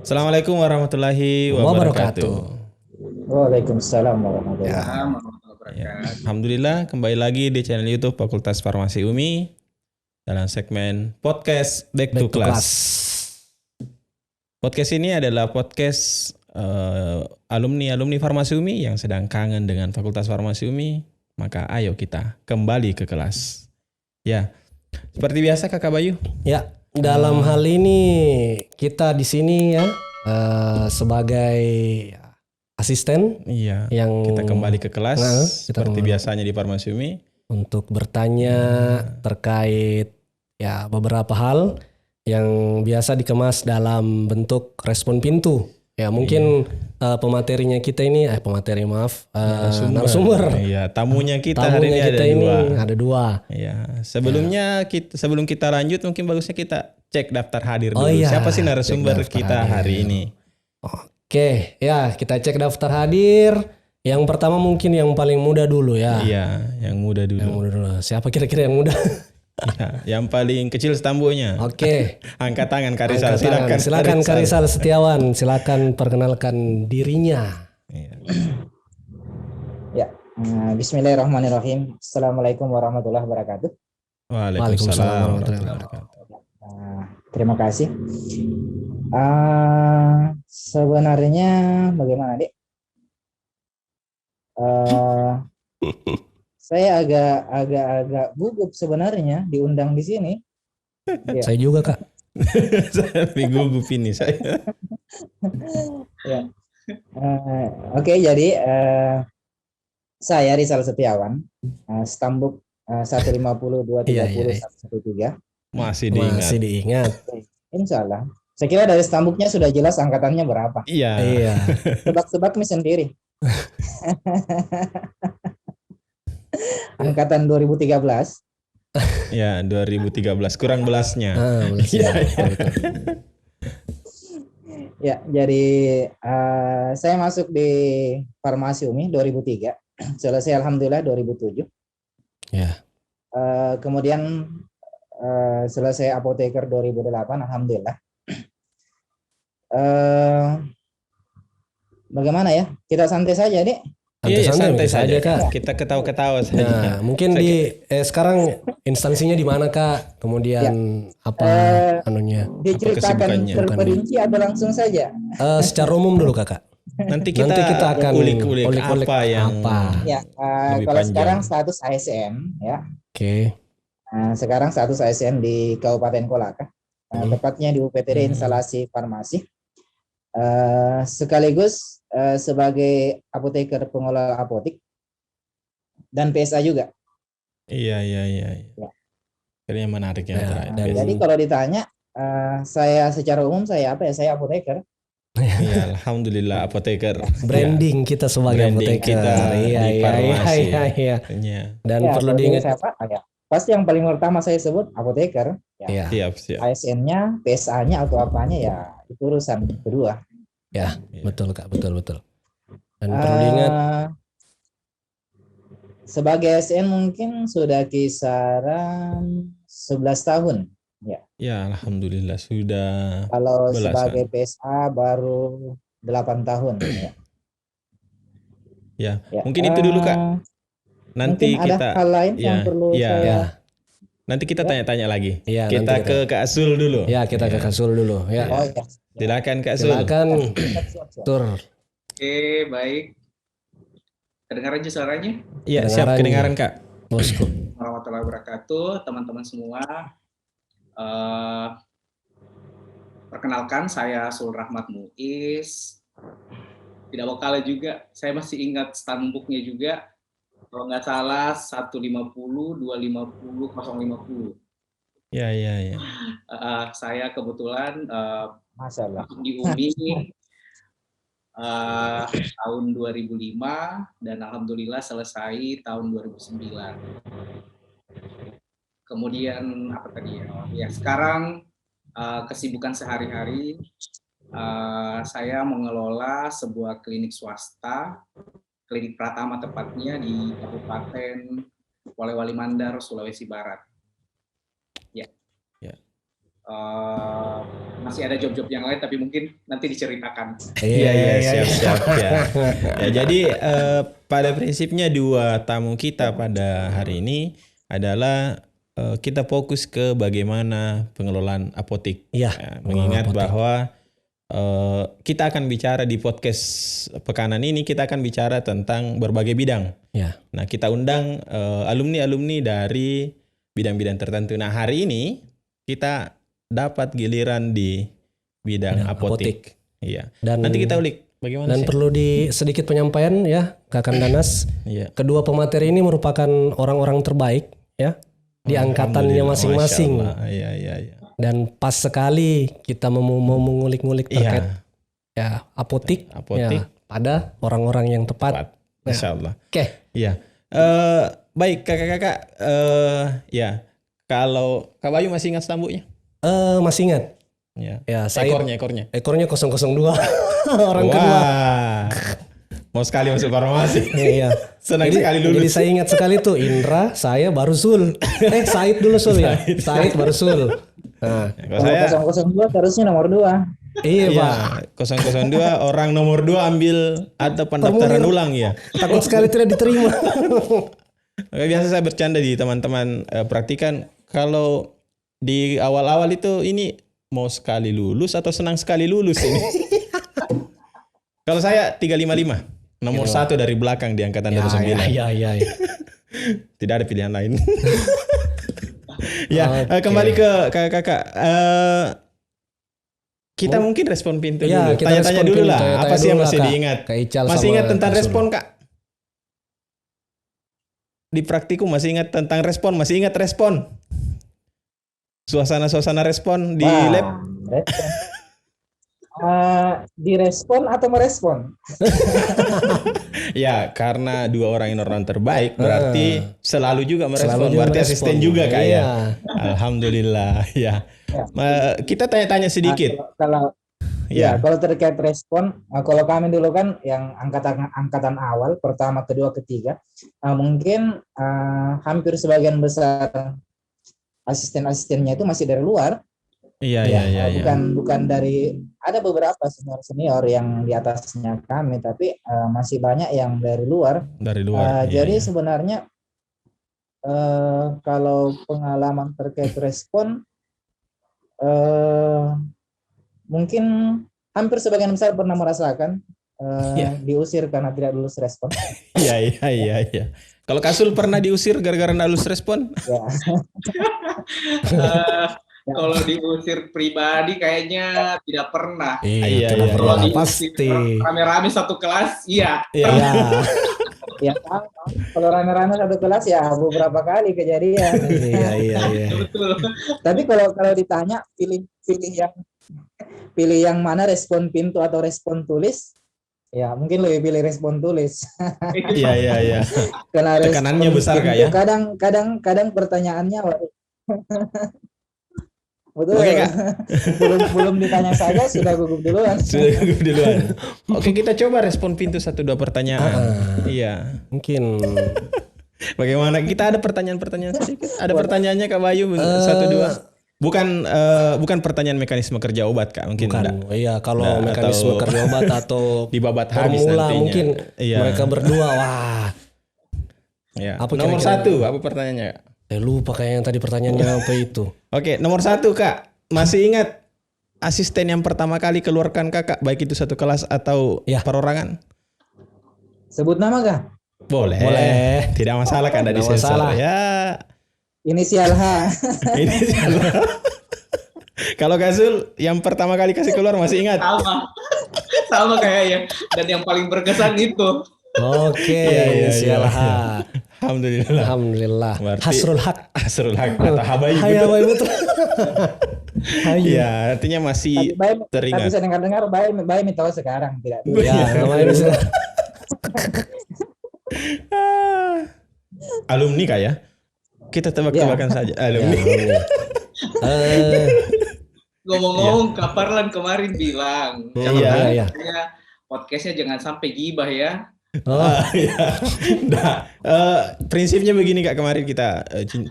Assalamualaikum warahmatullahi Wabarakatuh. wabarakatuh. Waalaikumsalam warahmatullahi Ya, wabarakatuh. Ya, Alhamdulillah kembali lagi di channel YouTube Fakultas Farmasi UMI dalam segmen podcast Back to Class. Podcast ini adalah podcast alumni Farmasi UMI yang sedang kangen dengan Fakultas Farmasi UMI. Maka ayo kita kembali ke kelas. Ya, seperti biasa Kakak Bayu. Ya, dalam hal ini kita di sini ya sebagai asisten Iya, yang kita kembali ke kelas kita seperti kembali. biasanya di Farmasi UMI. Untuk bertanya terkait ya beberapa hal yang biasa dikemas dalam bentuk respon pintu. Ya mungkin pematerinya kita ini narasumber. Iya, tamunya kita hari ini kita ada dua. Iya, sebelum kita lanjut mungkin bagusnya kita cek daftar hadir dulu. Iya, Siapa sih narasumber cek daftar kita hadir. hari ini? Oke, ya kita cek daftar hadir. Yang pertama mungkin yang paling muda dulu ya. Iya, yang muda Yang dulu. muda dulu. Siapa kira-kira yang muda? Iya, yang paling kecil setambonya. Oke. Angkat tangan Karisal, Angkat tangan. Silakan Karisal Setiawan, silakan perkenalkan dirinya. Iya. Ya, Bismillahirrahmanirrahim. Assalamualaikum warahmatullahi wabarakatuh. Waalaikumsalam warahmatullahi wabarakatuh. Terima kasih. Sebenarnya bagaimana, Dek? Saya agak gugup sebenarnya diundang di sini. Ya. Saya juga, Kak. Saya gugup ini saya. Ya. Oke, jadi saya Rizal Setiawan, stambuk 150 230 113. Masih diingat. Masih diingat. Insya Allah. Saya kira dari stambuknya sudah jelas angkatannya berapa. Iya. Tebak-tebak nih sendiri. Angkatan 2013. Ya, 2013 kurang belasnya. Iya. Ya, jadi saya masuk di Farmasi UMI 2003. Selesai alhamdulillah 2007. Ya. Kemudian selesai apoteker 2008 alhamdulillah. Bagaimana ya? Kita santai saja, Dek. Iya, santai saja Kak. Kita ketawa-ketawa saja. Nah, mungkin sekarang instansinya di mana, Kak? Kemudian apa anunya? Diceritakan terperinci atau langsung saja? Secara umum dulu, Kakak. Nanti kita akan ulik-ulik apa yang ya, lebih kalau panjang. sekarang status ASN ya. Oke. Sekarang status ASN di Kabupaten Kolaka, tepatnya di UPTD instalasi farmasi, sekaligus sebagai apoteker pengelola apotik dan PSA juga. Iya. Kayaknya menarik ya. Jadi kalau ditanya saya secara umum saya apa ya? Saya apoteker. Iya, alhamdulillah apoteker. Branding kita sebagai Branding apoteker. kita di farmasi. Iya. Dan perlu kalau diingat siapa? Pasti yang paling pertama saya sebut apoteker. Ya. Siap. ASN-nya, PSA-nya atau apanya ya itu urusan kedua. Ya, betul Kak, betul. Dan perlu diingat sebagai ASN mungkin sudah kisaran 11 tahun. Ya, alhamdulillah sudah. Kalau belasan. Sebagai PSA baru 8 tahun. Ya. Mungkin itu dulu Kak. Nanti mungkin kita ada hal lain yang perlu saya. Nanti kita tanya-tanya lagi. Ya, kita ke Kak Sul dulu. Ya, kita ke Kak Sul dulu. Ya. Oh, ya. Silakan Kak Sul. Silakan. Tur. Oke, baik. Kedengaran aja suaranya? Iya, siap kedengaran Kak. Bosku. Warahmatullahi wabarakatuh, teman-teman semua. Perkenalkan, saya Sul Rahmat Muiz. Tidak vokal juga, saya masih ingat stambuknya juga. Kalau nggak salah 150 250 050. Iya. Saya kebetulan Masalah. di UMI tahun 2005 dan alhamdulillah selesai tahun 2009. Kemudian apa tadi ya? Sekarang kesibukan sehari-hari saya mengelola sebuah klinik swasta, klinik Pratama tepatnya di Kabupaten Polewali Mandar, Sulawesi Barat. Ya. masih ada job-job yang lain tapi mungkin nanti diceritakan. Iya, siap ya. Ya, jadi pada prinsipnya dua tamu kita pada hari ini adalah kita fokus ke bagaimana pengelolaan apotik. Iya. Ya, mengingat bahwa kita akan bicara di podcast Pekanan ini, kita akan bicara tentang berbagai bidang. Ya. Nah, kita undang alumni-alumni dari bidang-bidang tertentu. Nah, hari ini kita dapat giliran di bidang apotik. Iya. Dan nanti kita ulik bagaimana dan sih? perlu di sedikit penyampaian ya, Kakak Danas. Iya. Kedua pemateri ini merupakan orang-orang terbaik ya di angkatannya masing-masing. Iya. Dan pas sekali kita mau mengulik-ngulik terkait ya apotik ya, pada orang-orang yang tepat. Insya Allah. Oke. Iya. Baik kakak-kakak. Ya. Kalau Kak Bayu masih ingat stambuknya? Masih ingat. Ya. Saya Ekornya. Ekornya 002. Orang kedua. Mau sekali masuk farmasi. Iya. Senang sekali lulus. Jadi saya ingat sekali tuh Indra, saya baru Sul. Said dulu Sul ya. Said baru Sul. Nah, Kalau saya 002 harusnya nomor 2. iya Pak. 002 orang nomor 2 ambil atau pendaftaran ulang ya. Takut sekali tidak diterima. Biasa saya bercanda di teman-teman praktikan, kalau di awal-awal itu ini mau sekali lulus atau senang sekali lulus ini. Kalau saya 355. Nomor 1 dari belakang di angkatan 29. Iya. Tidak ada pilihan lain. Ya, kembali ke kakak. Kita mungkin respon pintu Ya, dulu. kita Tanya-tanya respon dulu pintu. lah. Tanya-tanya Apa sih yang dulu masih lah, Kak. diingat? Kak Ical Masih sama ingat tentang Kak Sul. respon, Kak? Di praktikum masih ingat tentang respon? Masih ingat respon? Suasana-suasana respon di lab? Respon. Direspon atau merespon? Ya, karena dua orang ini orang terbaik, berarti selalu juga merespon. Selalu juga Berarti merespon. asisten juga Kak ya. Iya. Alhamdulillah. Ya. Kita tanya-tanya sedikit. Kalau Ya. kalau terkait respon, kalau kami dulu kan yang angkatan awal, pertama, kedua, ketiga, mungkin hampir sebagian besar asisten-asistennya itu masih dari luar. Iya. Bukan dari, ada beberapa senior yang di atasnya kami, tapi masih banyak yang dari luar. Dari luar. Jadi sebenarnya kalau pengalaman terkait respon, mungkin hampir sebagian besar pernah merasakan diusir karena tidak lulus respon. Iya. Kalau Kasul pernah diusir gara-gara nggak lulus respon? Ya. Kalau diusir pribadi kayaknya tidak pernah. Iya. Kalau diusir Pasti. rame-rame satu kelas, iya. Iya. Ya, kalau rame-rame satu kelas ya beberapa kali kejadian. Iya. Betul. Tapi kalau ditanya pilih yang mana, respon pintu atau respon tulis, ya mungkin lebih pilih respon tulis. Iya. Karena Tekanannya respon besar, Kak, pintu ya? kadang pertanyaannya betul. Oke, Kak. belum ditanya saja sudah gugup duluan. Sudah gugup duluan. Oke, kita coba respon pintu 1-2 pertanyaan. Iya. Mungkin Bagaimana? Kita ada pertanyaan-pertanyaan sedikit. Ada pertanyaannya Kak Bayu 1-2. Bukan pertanyaan mekanisme kerja obat, Kak. Mungkin enggak. bukan. Iya, kalau Nah, mekanisme atau- kerja obat atau Di babat habis formula nantinya. mungkin Iya. mereka berdua wah. Ya. Apa Nomor kira-kira? 1, apa pertanyaannya, Kak? Lupa kayak yang tadi pertanyaannya apa itu. Oke, nomor 1, Kak. Masih ingat asisten yang pertama kali keluarkan Kakak, baik itu satu kelas atau Ya. perorangan? Sebut nama kah? Boleh. Tidak masalah kan, ada di Tidak masalah. sensor. Ya. Inisial H. Ini salah. Kalau Kasul yang pertama kali kasih keluar masih ingat? Sama kayaknya. Dan yang paling berkesan itu. Oke, Iya. inisial H. Alhamdulillah. Alhamdulillah. Berarti- Hasrul Haq. Hasrul Haq atau Habaib. Hai betul? Habaib betul. Hai. Iya, artinya masih Tapi teringat. saya dengar baik tahu sekarang tidak dulu. Ya, namanya bisa. Alumni Kak ya? Kita tebak-tebakan saja. Alumni. Ngomong-ngomong, Kak Parlan kemarin bilang. Iya. Podcastnya jangan sampai gibah ya. Iya. Nah, prinsipnya begini Kak, kemarin kita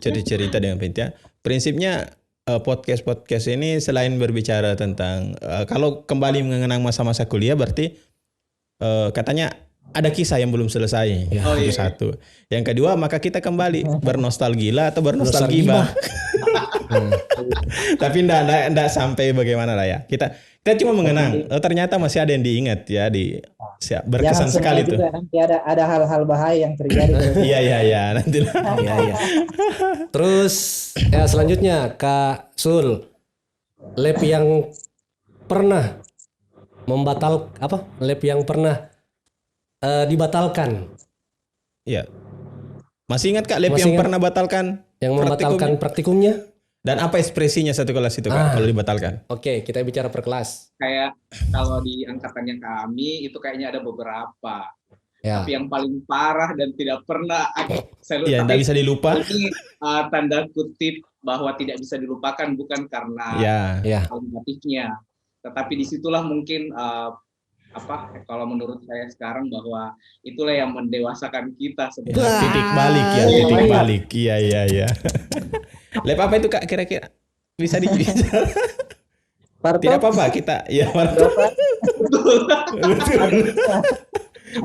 cerita dengan Pentia. Prinsipnya podcast ini selain berbicara tentang kalau kembali mengenang masa-masa kuliah berarti katanya ada kisah yang belum selesai. Ya. Oh, Itu iya. satu. Yang kedua, maka kita kembali bernostalgia atau bernostalgia. Tapi enggak sampai bagaimana lah ya. Kita cuma mengenang. Oh, ternyata masih ada yang diingat ya berkesan Jangan sekali semua tuh. juga, nanti ada hal-hal bahaya yang terjadi. Iya nanti lah. Iya, iya. Terus ya selanjutnya Kak Sul, lab yang pernah lab yang pernah dibatalkan, Iya. Masih ingat Kak lab Masih yang ingat? pernah batalkan yang membatalkan praktikumnya? dan apa ekspresinya satu kelas itu Kak kalau dibatalkan? Oke, kita bicara per kelas. Kayak kalau di angkatannya kami itu kayaknya ada beberapa. Ya. Tapi yang paling parah dan tidak pernah saya Iya, enggak bisa dilupa. ini tanda kutip bahwa tidak bisa dilupakan bukan karena Ya. motifnya, tetapi disitulah mungkin kalau menurut saya sekarang bahwa itulah yang mendewasakan kita sebenarnya. Titik balik ya, titik balik. Iya. Lab apa itu Kak kira-kira? Bisa dibicara? Tidak apa-apa kita. Ya, Betul.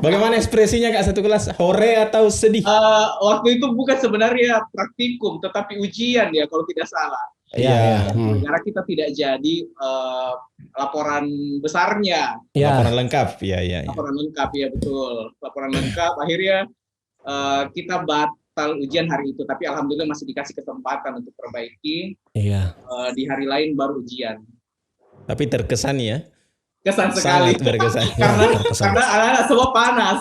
Bagaimana ekspresinya Kak satu kelas? Hore atau sedih? Waktu itu bukan sebenarnya praktikum, tetapi ujian ya kalau tidak salah. Iya. Karena kita tidak jadi laporan besarnya. Ya. Laporan lengkap. Iya. Laporan lengkap ya betul. Laporan lengkap. Akhirnya kita batal ujian hari itu, tapi alhamdulillah masih dikasih kesempatan untuk perbaiki. Iya. Di hari lain baru ujian. Tapi terkesan ya. Kesan sekali. Sangat berkesan. karena terkesan. anak-anak semua panas.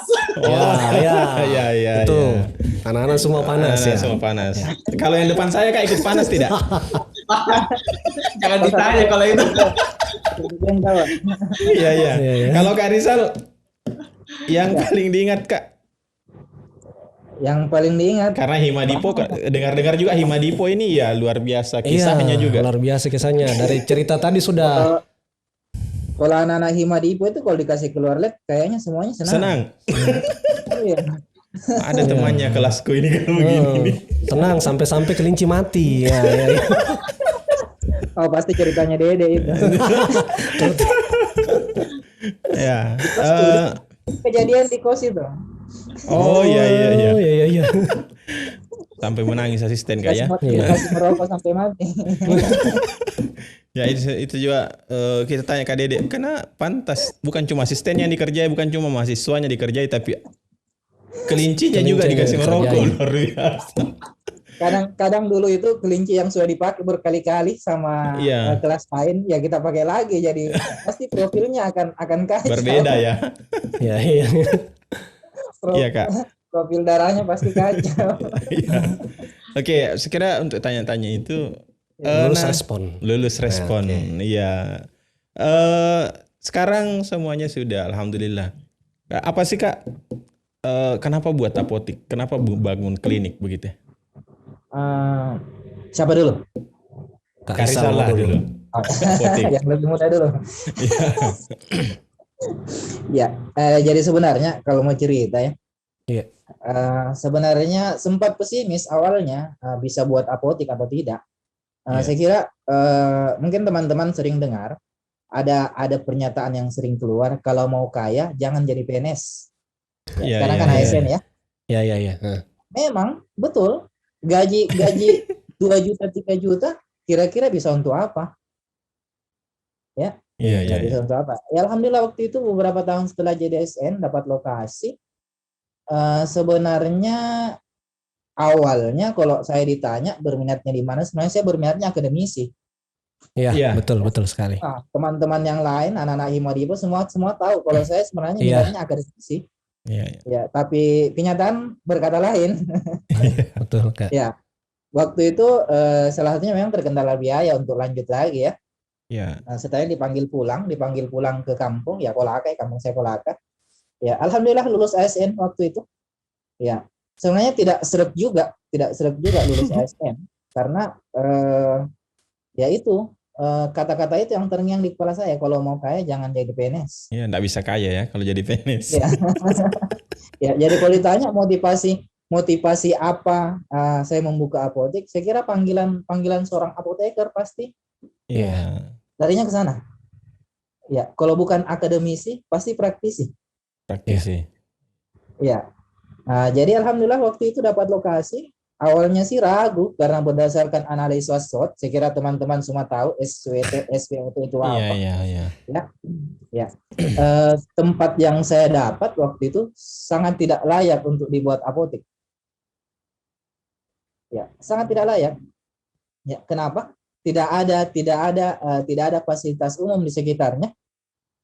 Iya. Itu anak-anak semua panas ya. Semua panas. Kalau yang depan saya Kak ikut panas tidak? Jangan ditanya kalau itu. Iya. Iya. Kalau Kak Rizal yang paling diingat Kak, Yang paling diingat karena Himadipo dengar-dengar juga Himadipo ini ya luar biasa kisahnya juga. Luar biasa kisahnya. Dari cerita tadi sudah. kalau anak-anak Himadipo itu kalau dikasih keluar lab kayaknya semuanya senang. Iya. Ada temannya kelasku ini kalau begini nih. Tenang sampai-sampai kelinci mati. Ya. Oh pasti ceritanya Dede itu. Ya. Kejadian di kos itu. Oh iya. Oh iya. Sampai menangis asisten Kak ya. Dikasih merokok sampai mati. Ya itu juga kita tanya Kak Dede, karena pantas bukan cuma asisten yang dikerjai, bukan cuma mahasiswanya dikerjai, tapi kelincinya juga dikasih merokok, luar biasa. Kadang dulu itu kelinci yang sudah dipakai berkali-kali sama kelas lain ya kita pakai lagi, jadi pasti profilnya akan kacau. Berbeda ya. Iya. Iya Kak. Profil darahnya pasti kacau. Oke, sekira untuk tanya-tanya itu lulus respon. Iya. Sekarang semuanya sudah alhamdulillah. Apa sih Kak? Kenapa buat apotik? Kenapa bangun klinik begitu? Siapa dulu? Kak Rizal dulu. Yang lebih muda dulu. Ya, jadi sebenarnya kalau mau cerita ya. Iya. Sebenarnya sempat pesimis awalnya bisa buat apotik atau tidak. Saya kira mungkin teman-teman sering dengar ada pernyataan yang sering keluar, kalau mau kaya jangan jadi PNS. Sekarang kan ASN ya. Iya. Memang betul. Gaji 2 juta 3 juta kira-kira bisa untuk apa? Ya. Bisa untuk apa? Ya alhamdulillah waktu itu beberapa tahun setelah jadi ASN dapat lokasi. Sebenarnya awalnya kalau saya ditanya berminatnya di mana, sebenarnya saya berminatnya akademisi. Iya, betul sekali. Nah, teman-teman yang lain, anak-anak Himadipo semua tahu kalau saya sebenarnya minatnya akademisi. Ya, tapi kenyataan berkata lain. Betul Kak. Ya, waktu itu salah satunya memang terkendala biaya untuk lanjut lagi ya. Nah, setelah dipanggil pulang ke kampung ya Kolaka, kampung saya Kolaka. Ya, alhamdulillah lulus ASN waktu itu. Ya, sebenarnya tidak seret juga lulus ASN karena ya itu kata-kata itu yang terngiang di kepala saya, kalau mau kaya jangan jadi PNS. Ya, enggak bisa kaya ya kalau jadi PNS. Ya. Ya, jadi kalau ditanya motivasi motivasi apa saya membuka apotek? Saya kira panggilan seorang apoteker pasti Iya. larinya ke sana. Ya, kalau bukan akademisi pasti praktisi. Praktisi. Ya. Jadi alhamdulillah waktu itu dapat lokasi. Awalnya sih ragu karena berdasarkan analisa SWOT, saya kira teman-teman semua tahu SWOT itu Iya, apa. iya, iya. Ya. Tempat yang saya dapat waktu itu sangat tidak layak untuk dibuat apotek. Ya, sangat tidak layak. Ya, kenapa? Tidak ada fasilitas umum di sekitarnya.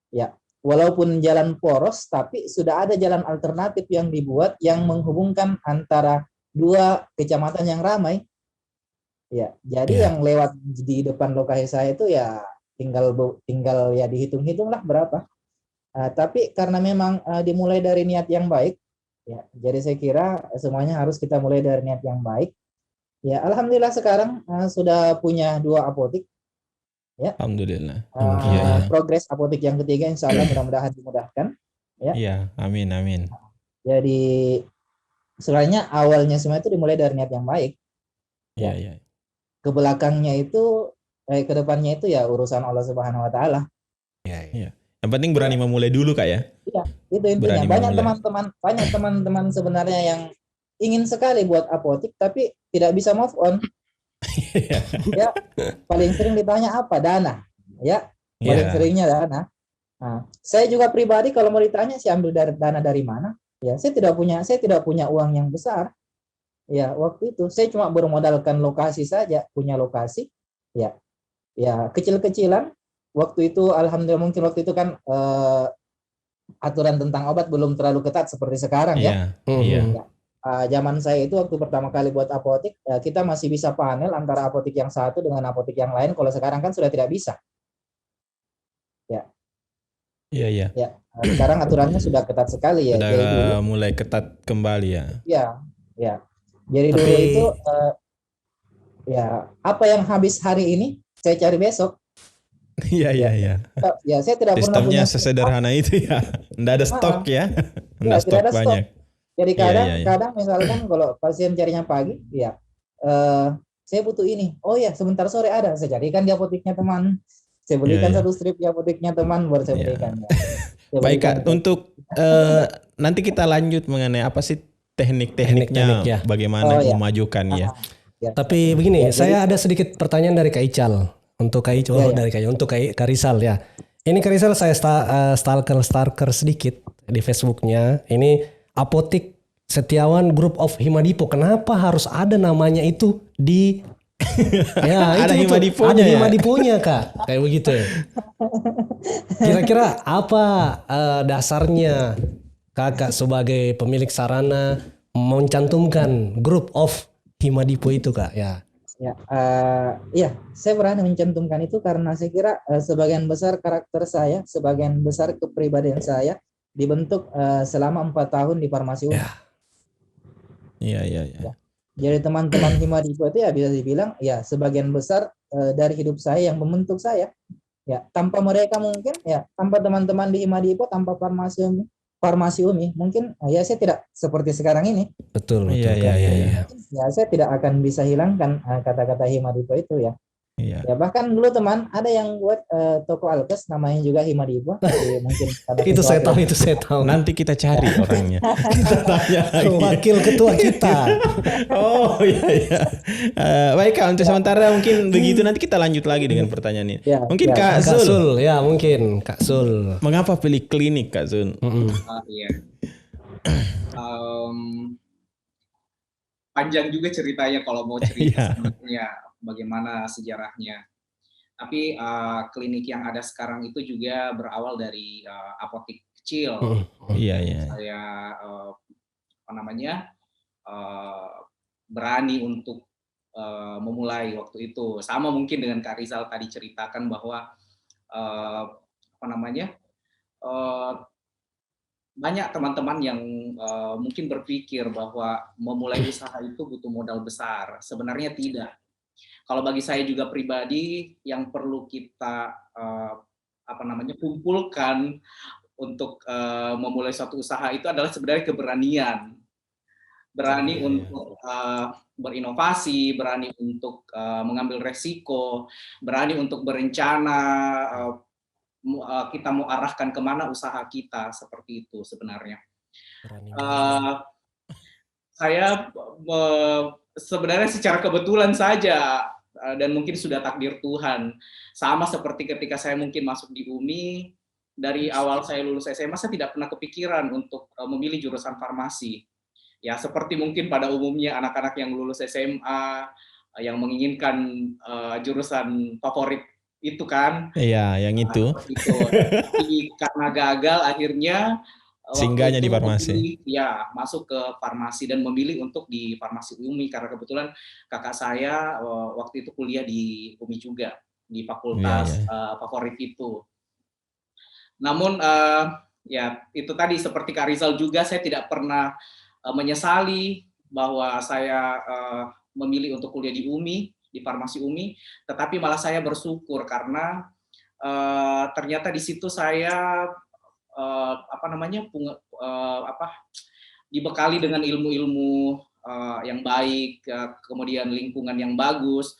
Ya, walaupun jalan poros, tapi sudah ada jalan alternatif yang dibuat yang menghubungkan antara dua kecamatan yang ramai. Ya, jadi yang lewat di depan lokasi saya itu ya tinggal ya dihitung-hitung lah berapa. Tapi karena memang dimulai dari niat yang baik, ya, jadi saya kira semuanya harus kita mulai dari niat yang baik. Ya, alhamdulillah sekarang sudah punya 2 apotek. Ya, Alhamdulillah. Iya, iya. progres apotek yang ketiga, insya Allah mudah-mudahan dimudahkan. Ya, Iya, amin, amin. jadi sebenarnya awalnya semua itu dimulai dari niat yang baik. Iya, Ya, iya. ke belakangnya itu, ke depannya itu ya urusan Allah Subhanahu Wa Taala. Iya. Yang penting berani memulai dulu, Kak ya. Iya, itu intinya. Berani Banyak teman-teman sebenarnya yang ingin sekali buat apotek tapi tidak bisa move on. Ya, paling sering ditanya apa? Dana. Ya, paling Iya. seringnya dana. Nah, saya juga pribadi kalau mau ditanya saya ambil dana dari mana? Ya, saya tidak punya uang yang besar. Ya, waktu itu saya cuma bermodalkan lokasi saja, punya lokasi. Ya, ya kecil-kecilan. Waktu itu alhamdulillah mungkin waktu itu kan aturan tentang obat belum terlalu ketat seperti sekarang ya. Iya. Ya. Zaman saya itu waktu pertama kali buat apotek, kita masih bisa panel antara apotek yang satu dengan apotek yang lain. Kalau sekarang kan sudah tidak bisa. Ya. Iya, iya. Ya. Sekarang aturannya sudah ketat sekali ya. Sudah Jadi dulu, mulai ketat kembali ya. ya, ya. Jadi Tapi dulu itu ya apa yang habis hari ini saya cari besok. Iya, iya, iya. Ya, saya tidak pernah Sistemnya punya sesederhana itu ya. Nggak ada stok ya. Nggak tidak stok ada stok. banyak. Jadi Iya, iya. kadang misalkan kalau pasien carinya pagi, ya saya butuh ini. Oh ya, sebentar sore ada. Saya carikan di apoteknya teman. Saya belikan Iya. satu strip di apoteknya teman, baru saya Iya. belikan. Ya. Saya Baik belikan Kak, itu. untuk nanti kita lanjut mengenai apa sih teknik-tekniknya, Teknik, ya. bagaimana Oh, ya. memajukan ya. Ya. Tapi begini, Ya, saya ada sedikit pertanyaan dari Kak Ical. Untuk Kak Ical, Ya, ya. dari Kak Ical, untuk Kak Rizal ya. Ini Kak Rizal saya stalker sedikit di Facebooknya. Ini apotek Setiawan Group of Himadipo. Kenapa harus ada namanya itu di ya, Ada itu. Himadiponya Ada ya? Himadiponya Kak. Kayak begitu ya. Kira-kira apa dasarnya Kakak sebagai pemilik sarana mencantumkan Group of Himadipo itu Kak? Ya. Ya, saya berani mencantumkan itu karena saya kira sebagian besar karakter saya, sebagian besar kepribadian saya dibentuk selama 4 tahun di farmasi umum. Iya, iya, iya. Jadi teman-teman Himadipo itu ya bisa dibilang ya sebagian besar dari hidup saya yang membentuk saya. Ya, tanpa mereka mungkin ya, tanpa teman-teman di Himadipo, tanpa farmasi UMI, mungkin ya saya tidak seperti sekarang ini. Betul, Iya, Kak. iya, iya, iya. Ya, saya tidak akan bisa hilangkan kata-kata Himadipo itu ya. Iya. Ya, bahkan dulu teman ada yang buat toko Alkes namanya juga Himadipo. Jadi mungkin Itu saya tahu. Nanti kita cari orangnya. Kita tanya lagi. Wakil ketua kita. Oh iya, iya. Baik Kak, untuk sementara mungkin begitu, nanti kita lanjut lagi dengan pertanyaan ini. Ya, Mungkin ya. Kak Kak Zul, Sul, ya mungkin Kak Sul. mengapa pilih klinik Kak Zul? Iya. Panjang juga ceritanya kalau mau cerita sebenarnya bagaimana sejarahnya. Tapi klinik yang ada sekarang itu juga berawal dari apotek kecil. Iya, iya. Saya berani untuk memulai waktu itu. Sama mungkin dengan Kak Rizal tadi ceritakan bahwa banyak teman-teman yang mungkin berpikir bahwa memulai usaha itu butuh modal besar. Sebenarnya tidak. Kalau bagi saya juga pribadi, yang perlu kita kumpulkan untuk memulai suatu usaha itu adalah sebenarnya keberanian. berani untuk berinovasi, berani untuk mengambil resiko, berani untuk berencana kita mau arahkan kemana usaha kita, seperti itu sebenarnya. Saya sebenarnya secara kebetulan saja dan mungkin sudah takdir Tuhan. Sama seperti ketika saya mungkin masuk di UMI, dari awal saya lulus SMA saya tidak pernah kepikiran untuk memilih jurusan farmasi. Ya seperti mungkin pada umumnya anak-anak yang lulus SMA yang menginginkan jurusan favorit itu kan. Iya, yang itu. Tapi karena gagal akhirnya singgahnya di farmasi. Ya, masuk ke farmasi dan memilih untuk di farmasi UMI karena kebetulan kakak saya waktu itu kuliah di UMI juga di fakultas favorit itu. Namun ya itu tadi seperti Kak Rizal juga, saya tidak pernah menyesali bahwa saya memilih untuk kuliah di UMI, di farmasi UMI, tetapi malah saya bersyukur karena ternyata di situ saya dibekali dengan ilmu-ilmu yang baik, kemudian lingkungan yang bagus.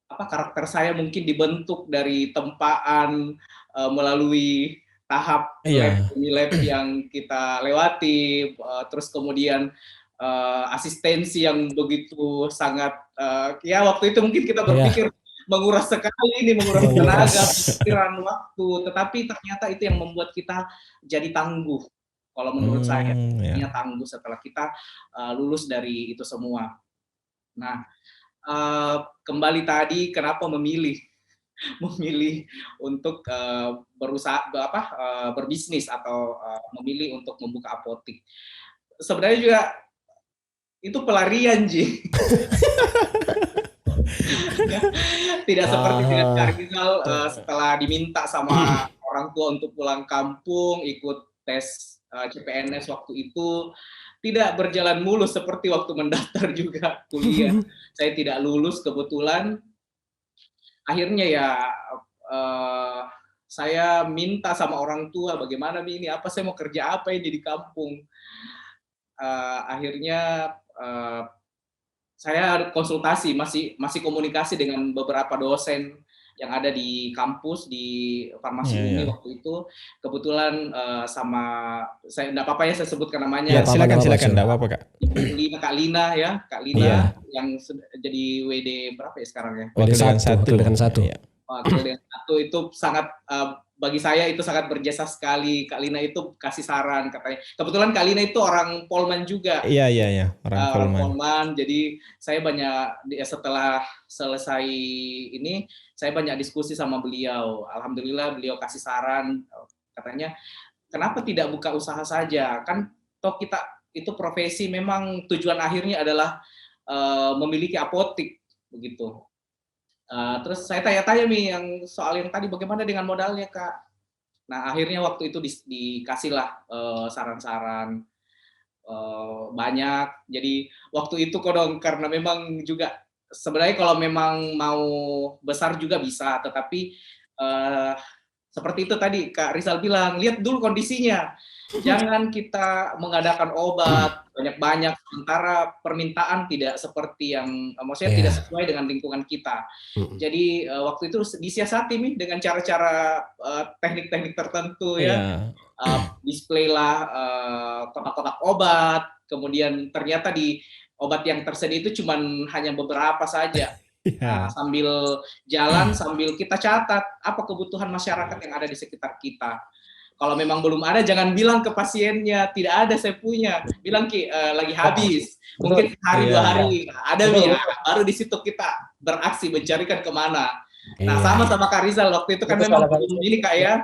Karakter saya mungkin dibentuk dari tempaan melalui tahap lab yang kita lewati, terus kemudian asistensi yang begitu sangat ya waktu itu mungkin kita berpikir menguras sekali menguras tenaga, pikiran, waktu, tetapi ternyata itu yang membuat kita jadi tangguh. Kalau menurut saya, tangguh setelah kita lulus dari itu semua. Nah, kembali tadi kenapa memilih untuk berusaha berbisnis atau memilih untuk membuka apotik. Sebenarnya juga itu pelarian, Ji. Tidak seperti dengan Kak Rizal setelah diminta sama orang tua untuk pulang kampung, ikut tes CPNS waktu itu, tidak berjalan mulus seperti waktu mendaftar juga kuliah. Saya tidak lulus kebetulan. Akhirnya ya saya minta sama orang tua, bagaimana ini, apa saya mau kerja apa ini di kampung. Akhirnya saya konsultasi, masih komunikasi dengan beberapa dosen yang ada di kampus di farmasi UMI waktu itu. Kebetulan sama saya enggak apa-apa ya saya sebutkan namanya. Ya, silakan enggak apa-apa, Kak. Kak Lina ya, Kak Lina yang jadi WD berapa ya sekarang ya? WD 1. Wakil dengan 1 itu sangat bagi saya itu sangat berjasa sekali. Kak Lina itu kasih saran katanya. Kebetulan Kak Lina itu orang Polman juga. Iya, orang Polman. Jadi saya banyak setelah selesai ini saya banyak diskusi sama beliau. Alhamdulillah beliau kasih saran, katanya kenapa tidak buka usaha saja? Kan toh kita itu profesi memang tujuan akhirnya adalah memiliki apotik begitu. Terus saya tanya-tanya nih yang soal yang tadi bagaimana dengan modalnya, Kak. Nah akhirnya waktu itu dikasihlah saran-saran banyak. Jadi waktu itu kodong karena memang juga sebenarnya kalau memang mau besar juga bisa, tetapi seperti itu tadi Kak Rizal bilang, lihat dulu kondisinya. Jangan kita mengadakan obat banyak-banyak sementara permintaan tidak seperti yang maksudnya tidak sesuai dengan lingkungan kita. Jadi waktu itu disiasati nih dengan cara-cara teknik-teknik tertentu ya. Display lah kotak-kotak obat, kemudian ternyata di obat yang tersedia itu hanya beberapa saja. Nah, sambil jalan, sambil kita catat apa kebutuhan masyarakat yang ada di sekitar kita. Kalau memang belum ada, jangan bilang ke pasiennya tidak ada saya punya. Bilang Ki lagi habis. Mungkin hari 2 hari ada ya. Baru di situ kita beraksi mencarikan kemana. Nah sama Kak Rizal waktu itu kan memang ini Kak ya.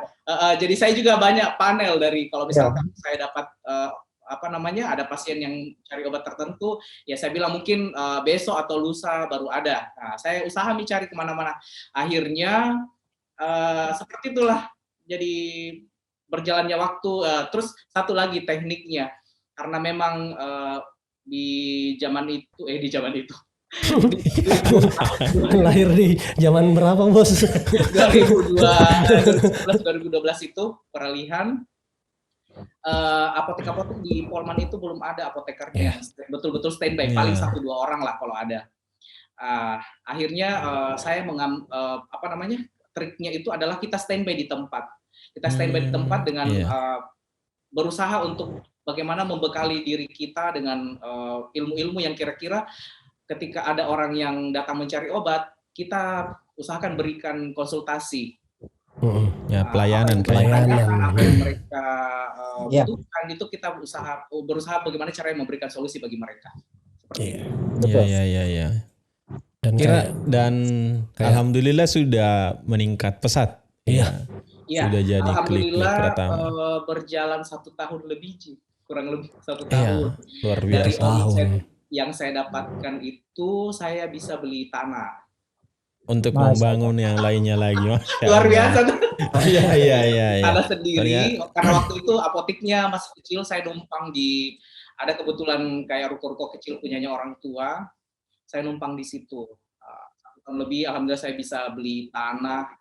Jadi saya juga banyak panel dari kalau misalkan saya dapat ada pasien yang cari obat tertentu, ya saya bilang mungkin besok atau lusa baru ada. Nah, saya usaha cari kemana-mana. Akhirnya seperti itulah jadi berjalannya waktu. Terus satu lagi tekniknya, karena memang di zaman itu lahir di zaman berapa bos? 2012 itu peralihan. apotek-apotek di Polman itu belum ada apotekernya Iya. yang betul-betul standby, Iya. paling 1-2 orang lah kalau ada. Akhirnya saya triknya itu adalah kita standby di tempat. Kita standby di tempat dengan Iya. berusaha untuk bagaimana membekali diri kita dengan ilmu-ilmu yang kira-kira ketika ada orang yang datang mencari obat, kita usahakan berikan konsultasi. Ya, pelayanan apa yang mereka Ya. butuhkan itu kita berusaha bagaimana caranya memberikan solusi bagi mereka. Seperti itu. Betul. Iya. Dan Dan alhamdulillah sudah meningkat pesat. Iya. Iya, Sudah jadi klik-klik alhamdulillah pertama. berjalan 1 tahun lebih, kurang lebih 1 Iya, tahun. luar Dari biasa. omset yang saya dapatkan itu saya bisa beli tanah. Untuk Masya membangun yang lainnya lagi. Masya Luar Allah. biasa tuh. Iya. Tanah sendiri, karena waktu itu apoteknya masih kecil, saya numpang ada kebetulan kayak ruko-ruko kecil punyanya orang tua, saya numpang di situ. 1 tahun lebih, alhamdulillah saya bisa beli tanah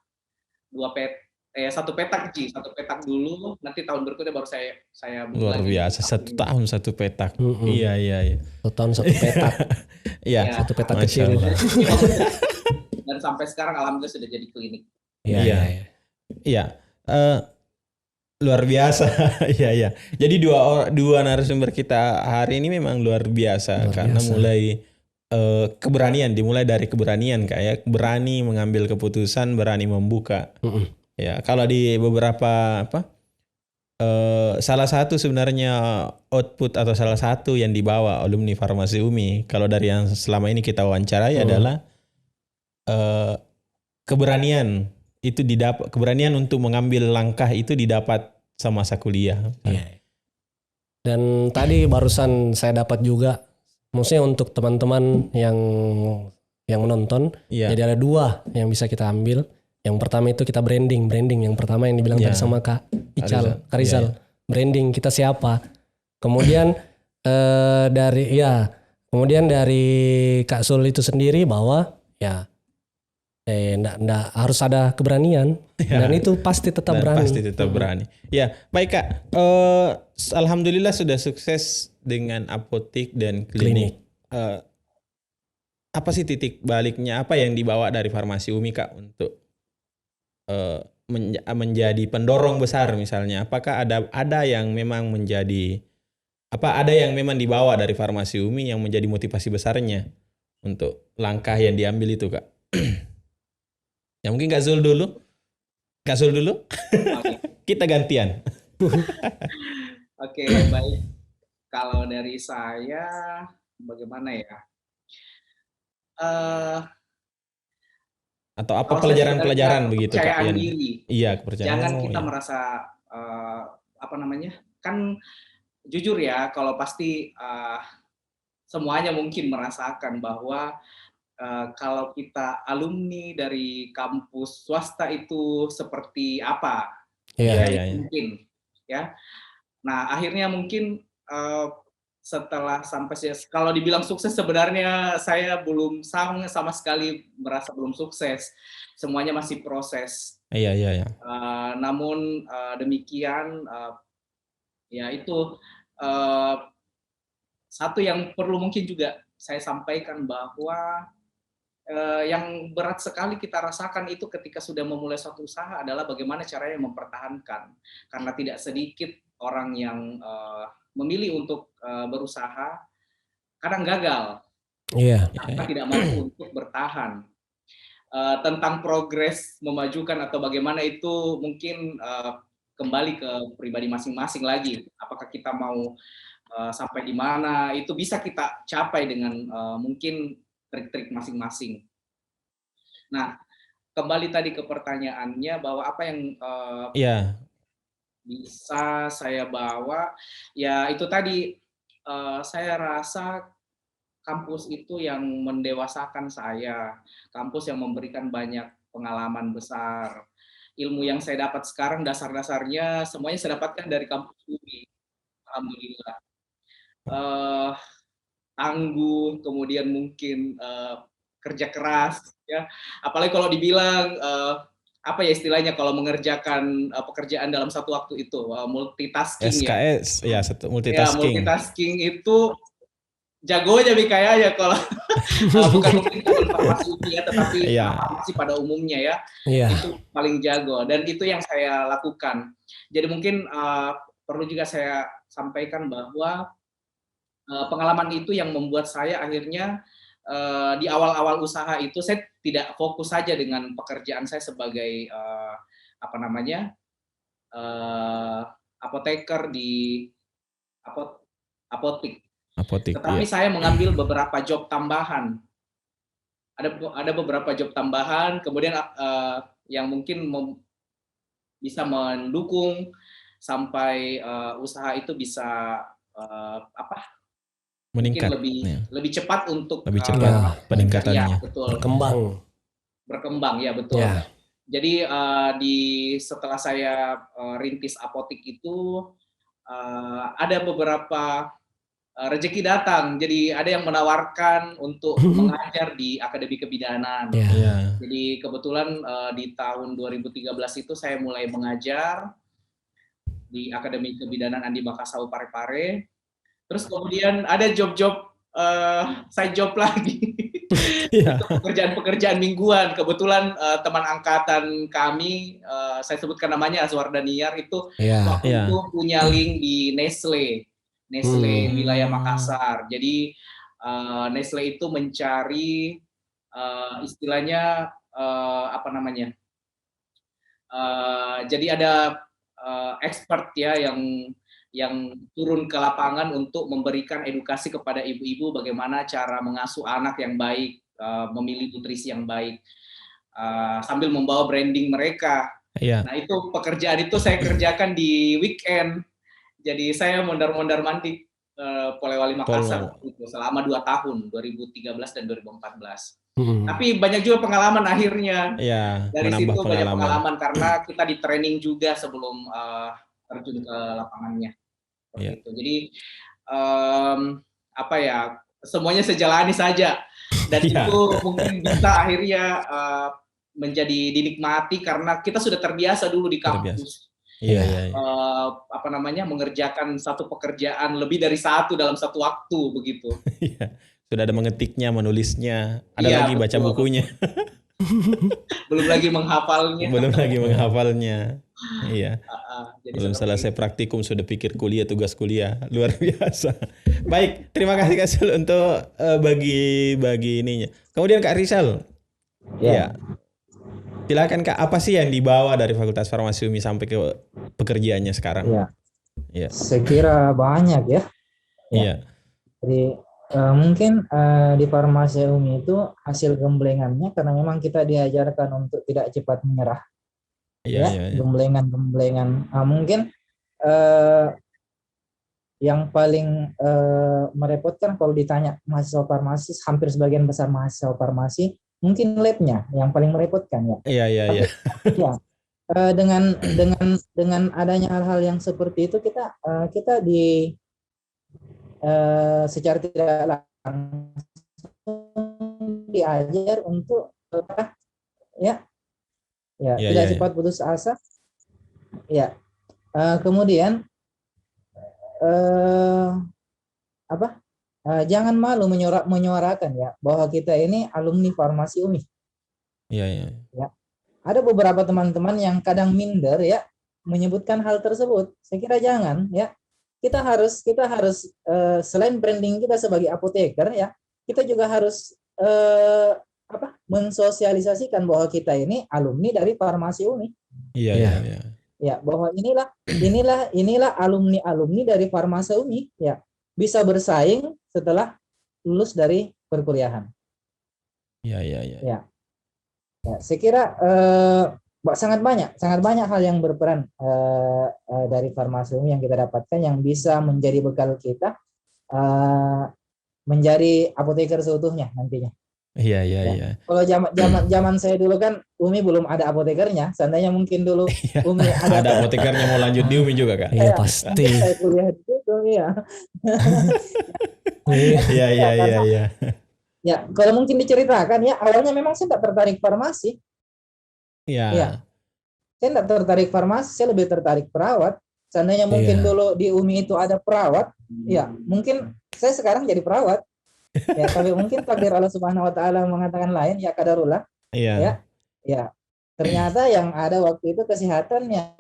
1 petak Ji, 1 petak dulu, nanti tahun berikutnya baru saya beli Luar lagi. biasa, 1 tahun 1 petak. Iya. 1 tahun 1 petak. Iya, 1 petak Masya kecil. Allah. Dan sampai sekarang alhamdulillah sudah jadi klinik. Iya. Iya. Luar biasa. Iya. Jadi dua narasumber kita hari ini memang luar biasa karena mulai keberanian, dimulai dari keberanian kayak berani mengambil keputusan, berani membuka. Ya, kalau di beberapa salah satu sebenarnya output atau salah satu yang dibawa alumni Farmasi UMI kalau dari yang selama ini kita wawancarai adalah keberanian itu didapat, keberanian untuk mengambil langkah itu didapat semasa kuliah. Iya. Dan tadi barusan saya dapat juga, maksudnya untuk teman-teman yang menonton, jadi ada 2 yang bisa kita ambil. Yang pertama itu kita branding yang pertama yang dibilang tadi sama Kak Rizal. Branding kita siapa. Kemudian kemudian dari Kak Sul itu sendiri bahwa enggak harus ada keberanian dan itu pasti tetap berani. Pasti tetap berani. Ya, baik Kak. Alhamdulillah sudah sukses dengan apotik dan klinik. Apa sih titik baliknya? Apa yang dibawa dari Farmasi UMI Kak untuk menjadi pendorong besar misalnya? Apakah ada yang memang ada yang memang dibawa dari Farmasi UMI yang menjadi motivasi besarnya untuk langkah yang diambil itu Kak? Ya mungkin Kak Zul dulu. Kita gantian. Oke, baik. Kalau dari saya bagaimana ya? Atau apa pelajaran-pelajaran begitu Kak? Kepercayaan diri. Iya, kepercayaan. Jangan kita merasa kan jujur ya, kalau pasti semuanya mungkin merasakan bahwa kalau kita alumni dari kampus swasta itu seperti apa? Iya. Mungkin ya. Nah, akhirnya mungkin setelah kalau dibilang sukses sebenarnya saya belum sama sekali merasa belum sukses. Semuanya masih proses. Iya. Namun demikian ya itu satu yang perlu mungkin juga saya sampaikan bahwa yang berat sekali kita rasakan itu ketika sudah memulai suatu usaha adalah bagaimana caranya mempertahankan, karena tidak sedikit orang yang memilih untuk berusaha kadang gagal, karena tidak mampu untuk bertahan. Tentang progres memajukan atau bagaimana itu mungkin kembali ke pribadi masing-masing lagi. Apakah kita mau sampai di mana itu bisa kita capai dengan mungkin trik-trik masing-masing. Nah, kembali tadi ke pertanyaannya bahwa apa yang bisa saya bawa, ya itu tadi saya rasa kampus itu yang mendewasakan saya, kampus yang memberikan banyak pengalaman besar. Ilmu yang saya dapat sekarang dasar-dasarnya semuanya saya dapatkan dari kampus UMI. Alhamdulillah. Tangguh, kemudian mungkin kerja keras, ya. Apalagi kalau dibilang apa ya istilahnya kalau mengerjakan pekerjaan dalam satu waktu itu, multitasking ya. SKS ya, Ya, multitasking. multitasking itu jagonya Bi kayaknya kalau bukan mungkin dalam farmasi ya, tetapi Iya. farmasi pada umumnya ya. Iya. Itu paling jago dan itu yang saya lakukan. Jadi mungkin perlu juga saya sampaikan bahwa pengalaman itu yang membuat saya akhirnya di awal-awal usaha itu saya tidak fokus saja dengan pekerjaan saya sebagai apoteker di apotik. Apotik. Tetapi saya mengambil beberapa job tambahan. Ada beberapa job tambahan, kemudian yang mungkin bisa mendukung sampai usaha itu bisa Meningkat. mungkin lebih cepat untuk lebih cepat peningkatannya. Ya, betul. Berkembang ya betul. Ya. Jadi setelah saya rintis apotik itu ada beberapa rezeki datang. Jadi ada yang menawarkan untuk mengajar di Akademi Kebidanan. Ya. Jadi kebetulan di tahun 2013 itu saya mulai mengajar di Akademi Kebidanan Andi Makassau Parepare. Terus kemudian ada job-job side job lagi. Pekerjaan-pekerjaan mingguan. Kebetulan teman angkatan kami, saya sebutkan namanya Azwar Daniar itu waktu itu punya link di Nestle wilayah Makassar. Jadi Nestle itu mencari istilahnya jadi ada expert ya yang turun ke lapangan untuk memberikan edukasi kepada ibu-ibu bagaimana cara mengasuh anak yang baik, memilih nutrisi yang baik, sambil membawa branding mereka. Nah itu pekerjaan itu saya kerjakan di weekend. Jadi saya mondar-mondar mandik Polewali Makassar itu selama 2 tahun, 2013 dan 2014. Tapi banyak juga pengalaman akhirnya. Dari situ banyak pengalaman karena kita di training juga sebelum terjun ke lapangannya. Itu. Jadi semuanya sejalani saja dan itu mungkin bisa akhirnya menjadi dinikmati karena kita sudah terbiasa dulu di kampus. Mengerjakan satu pekerjaan lebih dari satu dalam satu waktu begitu. Sudah ada mengetiknya, menulisnya, ada lagi baca bukunya. Belum lagi menghafalnya. Iya. Belum selesai praktikum sudah pikir kuliah, tugas kuliah, luar biasa. Baik, terima kasih Kak Sul untuk bagi ininya. Kemudian Kak Rizal. Ya. Silakan Kak, apa sih yang dibawa dari Fakultas Farmasi UMI sampai ke pekerjaannya sekarang? Ya. Saya kira banyak ya. Iya. Jadi mungkin di Farmasi UMI itu hasil gemblengannya karena memang kita diajarkan untuk tidak cepat menyerah. Gemblengan. Mungkin yang paling merepotkan kalau ditanya mahasiswa farmasi, hampir sebagian besar mahasiswa farmasi, mungkin labnya yang paling merepotkan ya. Iya. Dengan adanya hal-hal yang seperti itu kita secara tidak langsung diajar untuk tidak cepat putus asa. Kemudian jangan malu menyuarakan ya bahwa kita ini alumni Farmasi UMI. Iya. Ada beberapa teman-teman yang kadang minder ya menyebutkan hal tersebut. Saya kira jangan ya. Kita harus selain branding kita sebagai apoteker ya, kita juga harus mensosialisasikan bahwa kita ini alumni dari Farmasi UMI. Iya. Ya, bahwa inilah alumni dari Farmasi UMI ya, bisa bersaing setelah lulus dari perkuliahan. Iya. Ya, saya kira sangat banyak hal yang berperan dari Farmasi UMI yang kita dapatkan yang bisa menjadi bekal kita menjadi apoteker seutuhnya nantinya. Iya. Kalau zaman saya dulu kan UMI belum ada apotekernya. Seandainya mungkin dulu UMI ada apotekernya mau lanjut di UMI juga Kak? Iya pasti. Saya kuliah di situ ya. Iya. Ya, kalau mungkin diceritakan ya awalnya memang saya tidak tertarik farmasi. Iya. saya tidak tertarik farmasi, saya lebih tertarik perawat. Seandainya mungkin Iya. dulu di UMI itu ada perawat, ya mungkin saya sekarang jadi perawat. Ya, tapi mungkin takdir Allah Subhanahu wa taala mengatakan lain, ya kadarullah. Iya. Ya. Ya. Ternyata yang ada waktu itu kesehatan yang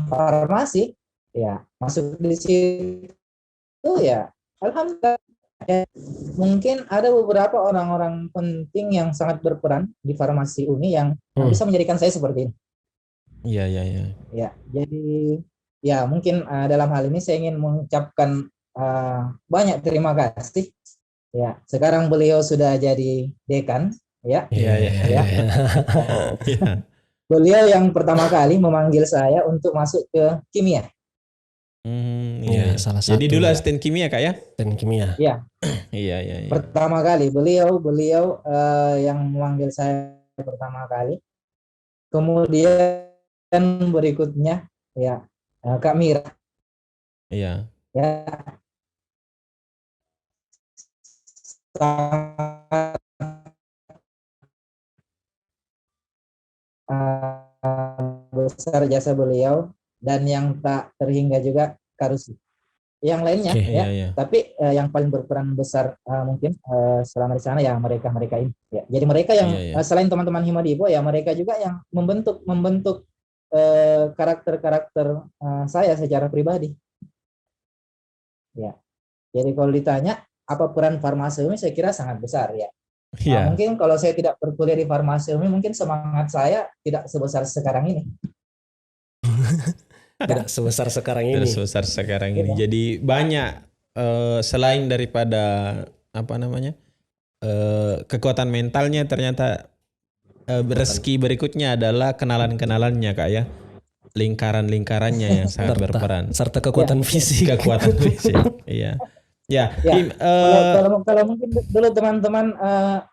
farmasi, ya masuk di situ, ya alhamdulillah. Ya, mungkin ada beberapa orang-orang penting yang sangat berperan di farmasi UMI yang bisa menjadikan saya seperti ini. Iya. Ya, jadi ya mungkin dalam hal ini saya ingin mengucapkan banyak terima kasih. Ya, sekarang beliau sudah jadi dekan, ya. Iya. Ya. Beliau yang pertama kali memanggil saya untuk masuk ke kimia. Iya. Salah satu. Jadi dulu asisten kimia Kak ya? Asisten kimia. Ya. Iya. Pertama kali beliau yang memanggil saya pertama kali. Kemudian berikutnya ya Kak Mira. Iya. Ya. Sangat besar jasa beliau, dan yang tak terhingga juga Kak Rusli. Yang lainnya Iya. tapi yang paling berperan besar mungkin selama di sana ya mereka ini. Ya. Jadi mereka yang selain teman-teman Himadipo, ya mereka juga yang membentuk karakter saya secara pribadi. Ya. Jadi kalau ditanya apa peran farmasi UMI, saya kira sangat besar ya. Iya. Mungkin kalau saya tidak berkuliah di farmasi UMI, mungkin semangat saya tidak sebesar sekarang ini. Tidak sebesar sekarang ini. Tidak sebesar sekarang ini. Jadi banyak selain daripada kekuatan mentalnya, ternyata rezeki berikutnya adalah kenalan-kenalannya Kak ya. Lingkaran-lingkarannya yang sangat berperan. Serta kekuatan fisik. Kekuatan fisik. Iya. Ya. Kalau mungkin dulu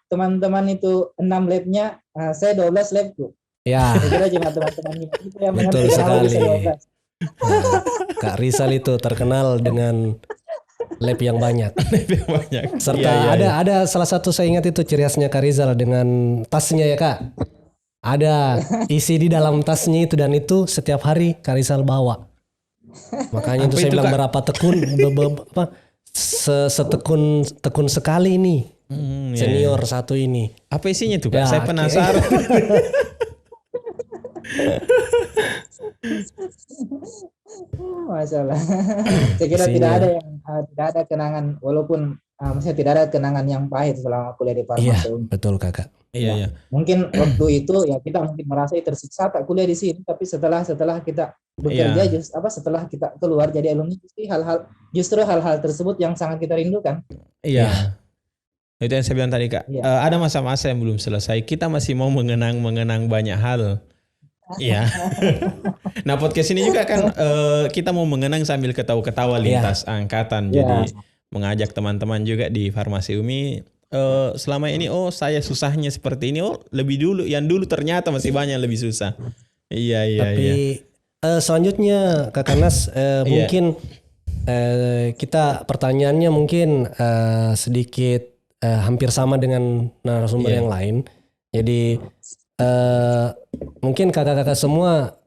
teman-teman itu 6 labnya, saya 12 lab tuh. Ya. Saya kira cuma teman-teman itu yang betul sekali. Kak Rizal itu terkenal dengan lab yang banyak. Serta ada salah satu saya ingat itu ciri khasnya Kak Rizal dengan tasnya ya Kak. Ada isi di dalam tasnya itu, dan itu setiap hari Kak Rizal bawa. Makanya itu saya bilang berapa tekun setekun sekali ini senior satu ini. Apa isinya tuh Kak? Saya penasaran. Masalah. Saya kira tidak ada kenangan, walaupun maksudnya tidak ada kenangan yang pahit selama kuliah di farmasi. Iya, betul Kakak. Iya. Mungkin waktu itu ya kita mungkin merasa tersiksa tak kuliah di sini, tapi setelah kita bekerja setelah kita keluar jadi alumni, justru hal-hal tersebut yang sangat kita rindukan. Iya. Itu yang saya bilang tadi Kak. Ada masa-masa yang belum selesai. Kita masih mau mengenang banyak hal. Iya. Nah podcast ini juga kan kita mau mengenang sambil ketawa-ketawa lintas angkatan. Jadi mengajak teman-teman juga di Farmasi UMI. Selama ini saya susahnya seperti ini, lebih dulu yang dulu ternyata masih banyak yang lebih susah. Iya. Tapi selanjutnya Kakak Nas mungkin kita pertanyaannya mungkin sedikit hampir sama dengan narasumber yang lain. Jadi mungkin kakak-kakak semua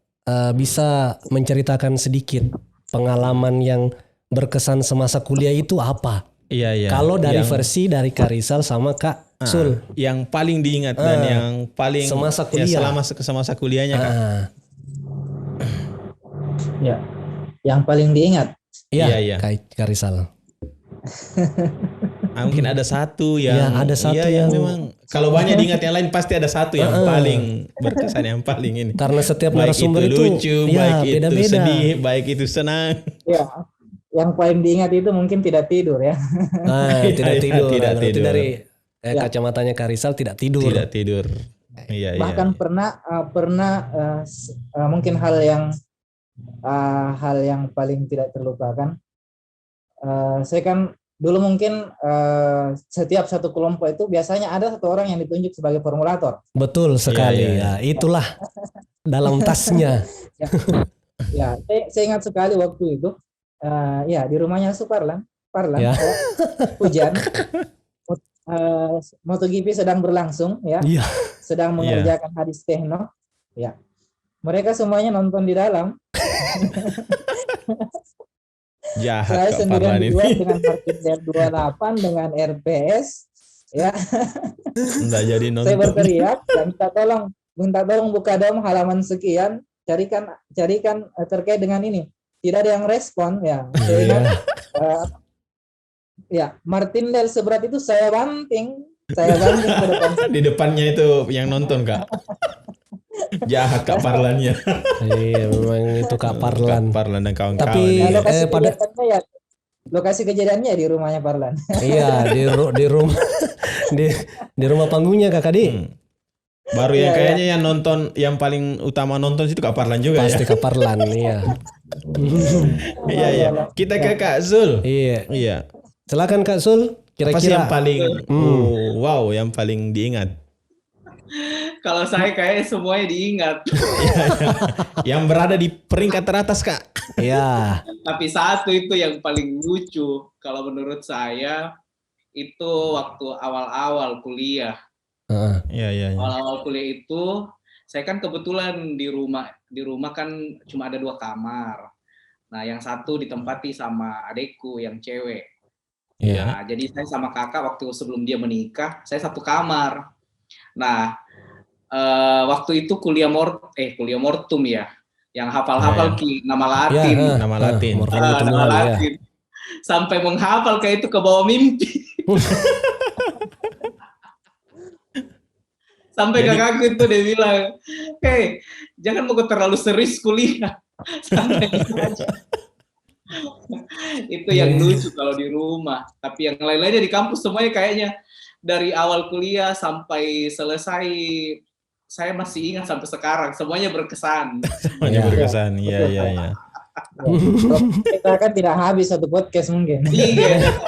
bisa menceritakan sedikit pengalaman yang berkesan semasa kuliah itu apa? Iya. Kalau dari versi dari Kak Rizal sama Kak Sul, yang paling diingat dan yang paling semasa kuliah, semasa kuliahnya Kak. Ya, yang paling diingat. Iya. Kak Rizal. Mungkin ada satu yang ada satu yang memang kalau banyak diingat yang lain pasti ada satu yang paling berkesan, yang paling ini. Karena setiap baik narasumber itu lucu, baik beda-beda. itu sedih, baik itu senang. Ya, yang paling diingat itu mungkin tidak tidur ya. Tidak tidur. Tidak Itu tidur. dari kacamatanya Kak Rizal tidak tidur. Tidak tidur. Iya. Bahkan pernah mungkin hal yang paling tidak terlupakan. Saya kan dulu mungkin setiap satu kelompok itu biasanya ada satu orang yang ditunjuk sebagai formulator. Betul sekali. Ya, itulah dalam tasnya. Ya, saya ingat sekali waktu itu. Di rumahnya Suparlan, Ya. hujan. MotoGP sedang berlangsung ya, Iya. sedang mengerjakan hadis tekno, ya. Mereka semuanya nonton di dalam. Jahat Saya Kak sendirian Farlan di ini. luar dengan Martin 28 dengan RPS, ya. Nggak jadi Saya nonton. berteriak, ya, minta tolong buka dong halaman sekian, carikan terkait dengan ini. Tidak ada yang respon, ya. Saya ingat, Iya. ya, Martindale seberat itu saya banting ke depan. Di depannya itu yang nonton Kak. Jahat Kak Farlannya. Iya, memang itu Kak Parlan. Kak Farlan dan kawan-kawan. Tapi ini. Lokasi kejadiannya di rumahnya Parlan. iya di rumah di rumah panggungnya Kak Kadi. Baru yang Iya, kayaknya yang nonton, yang paling utama nonton situ Kak Farlan juga Pasti ya. Kak Parlan, iya. Iya iya. Kita ke Kak Zul. Iya. Iya. Silakan Kak Sul, Apa sih yang kira-kira paling wow, yang paling diingat? Kalau saya kayaknya semuanya diingat. Yang berada di peringkat teratas Kak. iya. Tapi satu itu yang paling lucu kalau menurut saya itu waktu awal-awal kuliah. Heeh. Iya iya iya. Awal-awal kuliah itu saya kan kebetulan di rumah kan cuma ada 2 kamar. Nah, yang satu ditempati sama adekku yang cewek. Iya. Nah, jadi saya sama kakak waktu sebelum dia menikah, saya satu kamar. Nah, waktu itu kuliah mortum ya, yang hafal-hafal nama Latin. Iya, Nama Latin. Morfologi Nama tumbuhan, ya. Latin. Sampai menghafal kayak itu ke bawah mimpi. Sampai kakakku itu dia bilang, "Hei, jangan mau terlalu serius kuliah." Santai aja. Itu yang lucu kalau di rumah. Tapi yang lain-lainnya di kampus semuanya kayaknya dari awal kuliah sampai selesai saya masih ingat sampai sekarang. Semuanya berkesan. Semuanya berkesan. Iya iya iya. Kita kan tidak habis satu podcast mungkin. Iya,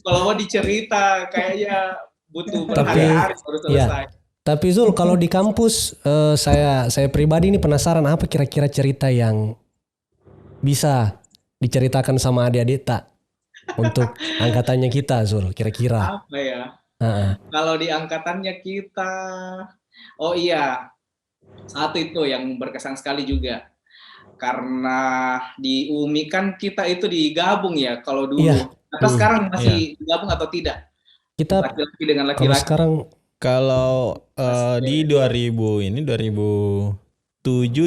kalau mau dicerita kayaknya butuh berhari-hari baru selesai. Tapi Zul, kalau di kampus saya pribadi ini penasaran apa kira-kira cerita yang bisa diceritakan sama adik-adik tak untuk angkatannya kita, Zul, kira-kira. Apa ya? Heeh. Kalau di angkatannya kita, oh iya, satu itu yang berkesan sekali juga. Karena di UMI kan kita itu digabung ya kalau dulu. Iya. Atau sekarang masih digabung atau tidak? Kita Laki-laki dengan kalau laki-laki. sekarang Kalau di 2007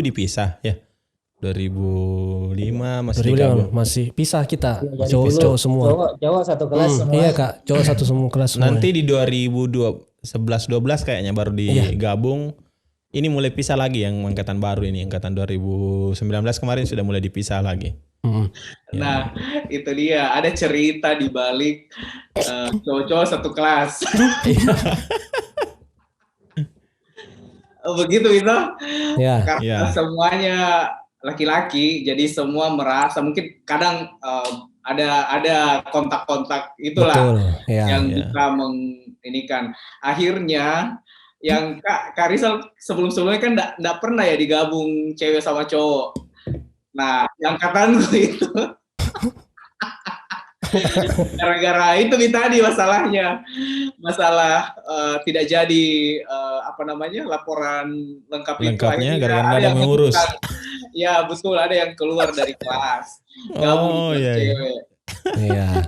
dipisah ya. 2005 masih digabung. masih pisah kita, Jadi cowok semua. Cowok satu kelas semua. Iya Kak, cowok satu semua kelas semua. Nanti di 2011-12 kayaknya baru digabung. Ini mulai pisah lagi yang angkatan baru ini, angkatan 2019 kemarin sudah mulai dipisah lagi. Nah, itu dia. Ada cerita di balik cowok-cowok satu kelas. Begitu itu. Ya. Karena semuanya laki-laki, jadi semua merasa mungkin kadang ada kontak-kontak itulah. Betul, ya. Yang bisa menginikan. Akhirnya yang Kak Rizal sebelum-sebelumnya kan enggak pernah ya digabung cewek sama cowok. Nah, yang angkatanku itu gara-gara itu tadi masalahnya. Masalah tidak jadi laporan lengkapnya gara-gara ada yang mengurus. Ya, betul, ada yang keluar dari kelas. Gabung cewek. Iya.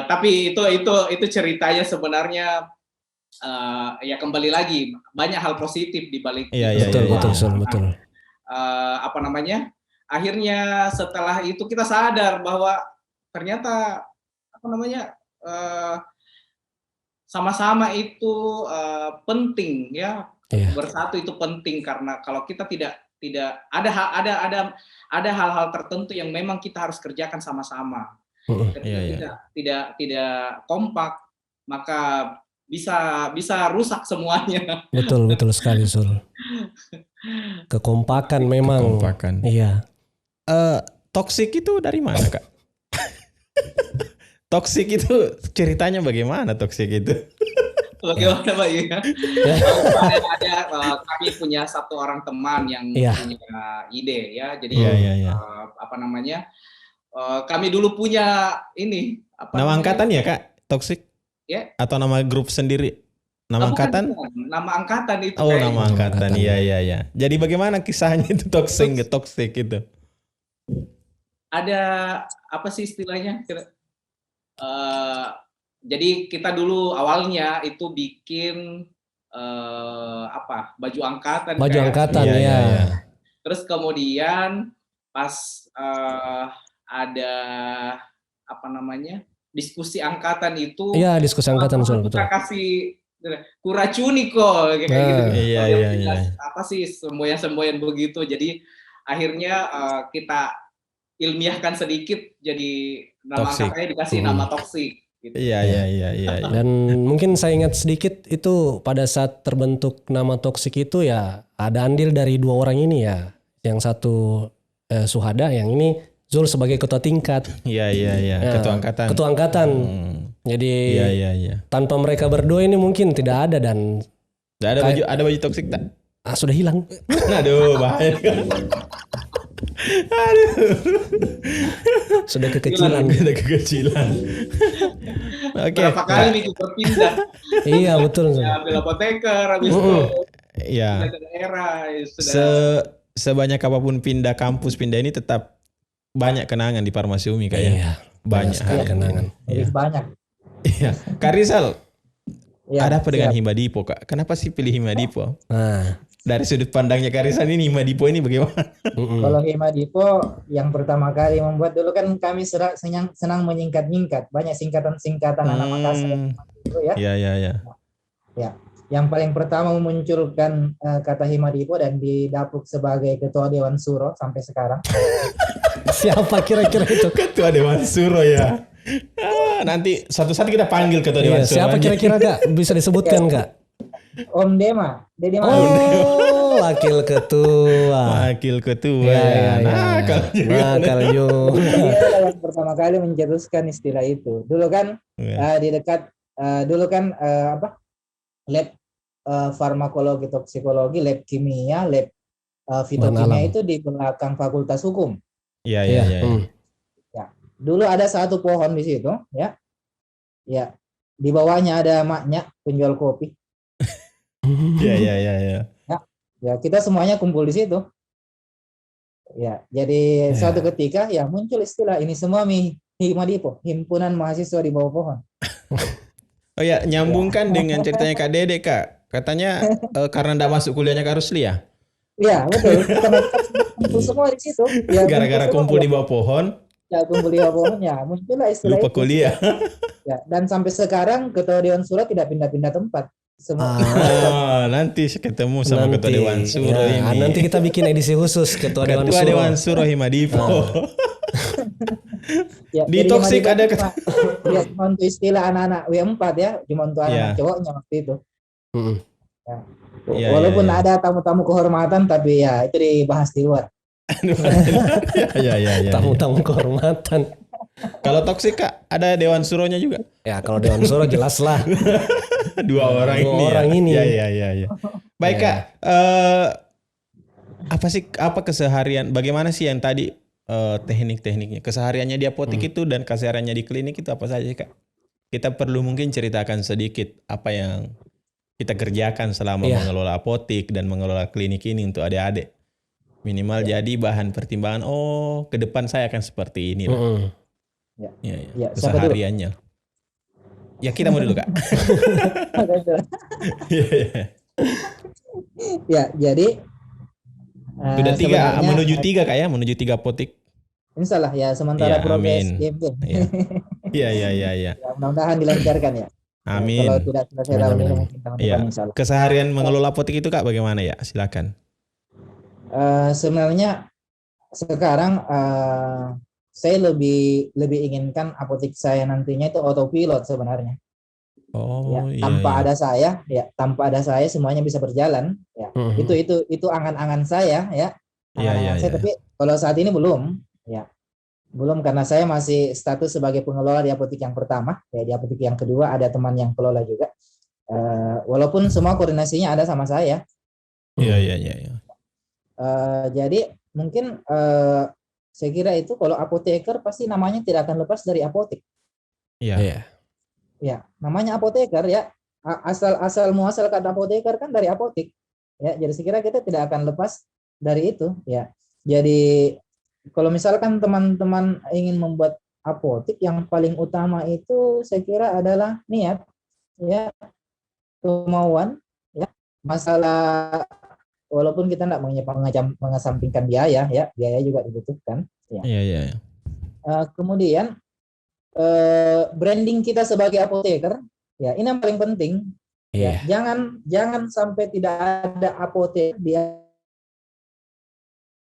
Tapi itu ceritanya sebenarnya ya kembali lagi banyak hal positif di balik betul. Akhirnya setelah itu kita sadar bahwa ternyata sama-sama itu penting ya. Bersatu itu penting karena kalau kita tidak ada hal-hal tertentu yang memang kita harus kerjakan sama-sama. Ketika tidak kompak maka bisa rusak semuanya. Betul sekali, Sul. Kekompakan memang. Iya. Toksik itu dari mana, Kak? Toksik itu ceritanya bagaimana toksik itu? Bagaimana Pak ya? Kami punya satu orang teman yang punya ide ya. Jadi kami dulu punya ini. Nama angkatan ya Kak? Toksik? Ya, Atau nama grup sendiri? Nama bukan, angkatan? bukan. Nama angkatan itu Oh, kayaknya. nama angkatan. angkatan. Iya, iya, iya. Jadi bagaimana kisahnya itu toxic itu? Ada apa sih istilahnya? Eh, jadi kita dulu awalnya itu bikin baju angkatan Baju kayak. angkatan Iya, ya. iya, iya. Terus kemudian pas ada apa namanya diskusi angkatan itu, Iya, diskusi angkatan betul. kita kasih kuracuni kok kayak gitu. Nah. Iya, Dia iya, punya iya. apa sih semboyan-semboyan begitu. Jadi akhirnya kita ilmiahkan sedikit, jadi nama Toxic. angkatannya dikasih nama toksik. Gitu. Iya, iya, iya, iya. Iya. Dan mungkin saya ingat sedikit itu pada saat terbentuk nama toksik itu ya ada andil dari 2 orang ini ya. Yang satu Suhada, yang ini Zul sebagai ketua tingkat. Iya, iya, iya. Ya, Ketua angkatan. Ketua angkatan. Hmm. Jadi Iya, iya, iya. tanpa mereka berdua ini mungkin tidak ada dan Ada baju toksik tak? sudah hilang. Aduh, bahaya. Aduh. Sudah kekecilan. Ada kekecilan. Oke. Berapa kali nih kita pindah, Iya betul. ambil apoteker, habis itu Iya. pindah ke daerah, sudah Sebanyak apapun pindah kampus, pindah ini tetap banyak kenangan di Farmasi Umi kayaknya. Iya. Banyak sekali hal. kenangan. Lebih banyak. Iya. Kak Rizal, Ya, ada apa dengan siap. Himadipo, Kak? Kenapa sih pilih Himadipo? Nah, Dari sudut pandangnya Kak Rizal ini, Himadipo ini bagaimana? Kalau Himadipo yang pertama kali membuat, dulu kan kami senang menyingkat-nyingkat, banyak singkatan-singkatan anak Makassar itu ya. Iya, iya, iya. Ya, yang paling pertama memunculkan kata Himadipo dan didapuk sebagai ketua Dewan Suro sampai sekarang. siapa kira-kira itu? Ketua Dewan Suro ya. Nanti suatu saat kita panggil Ketua Dewan Iya, Suro. siapa aja. kira-kira Kak? Bisa disebutkan Kak? Om Dema, Dede Madu. Oh, wakil ketua. Wakil Ketua. Iya, ya. iya, iya. Nakal juga. Nakal juga. Dia yang pertama kali mencetuskan istilah itu. Dulu kan Iya. di dekat dulu kan lab farmakologi toksikologi, lab kimia, lab fitokimia alam. itu di belakang Fakultas Hukum. Iya, iya, iya. Hmm. Dulu ada satu pohon di situ, ya. Ya, di bawahnya ada maknya penjual kopi. Iya, iya, iya, iya. Ya, kita semuanya kumpul di situ. Ya, jadi Ya. suatu ketika ya muncul istilah ini semua Himadipo, himpunan mahasiswa di bawah pohon. Oh ya, nyambungkan dengan ceritanya Kak Dede, Kak. Katanya karena enggak masuk kuliahnya Kak Rusli ya? Iya, betul. Karena kita kumpul semua di situ. Ya, Gara-gara semua, kumpul di bawah pohon, ya kumpul di bawah pohon, ya muncullah istilah lupa itu. kuliah. Ya, dan sampai sekarang Ketua Dewan Suro tidak pindah-pindah tempat. Semua Oh, nanti ketemu sama Ketua Dewan Suro ya, ini. nanti kita bikin edisi khusus Ketua Dewan Ketua Suro. Dewan Suro Himadipo. ya, Di jadi toksik Himadipo ada cuma, ya, cuma untuk istilah anak-anak W4 ya, cuma untuk anak Ya. cowoknya waktu itu. Mm-mm. Ya, Walaupun ya, ya. ada tamu-tamu kehormatan, tapi ya itu dibahas di luar. Ya, ya, ya. Tamu-tamu kehormatan. Kalau toksik Kak, ada Dewan Suronya juga. Ya kalau Dewan Suro jelas lah. Dua orang Dua ini. orang ya. ini. Ya, ya, ya, ya. Baik Ya. Kak, apa keseharian? Bagaimana sih yang tadi teknik-tekniknya? Kesehariannya di apotek itu dan kesehariannya di klinik itu apa saja Kak? Kita perlu mungkin ceritakan sedikit apa yang kita kerjakan selama Iya. mengelola apotek dan mengelola klinik ini untuk adik-adik. Minimal jadi bahan pertimbangan. Oh, ke depan saya akan seperti ini. Mm-mm. Ya, ya. Ya, siapa dulu? Kesehariannya. Ya kita mau dulu Kak. Iya, iya. Ya, jadi Sudah sebenarnya, menuju 3 Kak ya, menuju 3 apotek. insya Allah ya sementara Ya, progres amin. GMB. Iya. Iya, iya, iya, iya. Ya, mudah-mudahan dilancarkan ya. Amin. Kalau tidak selesai Amin, tahun amin, ini amin. mungkin tahun Iya. depan insya Allah. Keseharian mengelola apotek itu Kak bagaimana ya? Silakan. Sebenarnya sekarang saya lebih inginkan apotek saya nantinya itu autopilot sebenarnya. Oh, Ya, iya. tanpa ada saya semuanya bisa berjalan. Ya, Mm-mm. itu angan-angan saya ya. Iya, Angan-angan iya, saya, iya. tapi kalau saat ini belum. Ya, belum karena saya masih status sebagai pengelola di apotek yang pertama. Ya, di apotek yang kedua ada teman yang kelola juga. Walaupun semua koordinasinya ada sama saya. Iya, iya, iya, iya. Jadi mungkin saya kira itu kalau apoteker pasti namanya tidak akan lepas dari apotek. Iya. Iya. Ya, namanya apoteker ya. Asal muasal kata apoteker kan dari apotik. Ya, jadi sekira kita tidak akan lepas dari itu ya. Jadi kalau misalkan teman-teman ingin membuat apotik, yang paling utama itu saya kira adalah niat ya, kemauan ya. Masalah walaupun kita tidak mengesampingkan biaya ya, biaya juga dibutuhkan ya. Iya, iya. Kemudian branding kita sebagai apoteker ya, ini yang paling penting ya. Jangan sampai tidak ada apotek di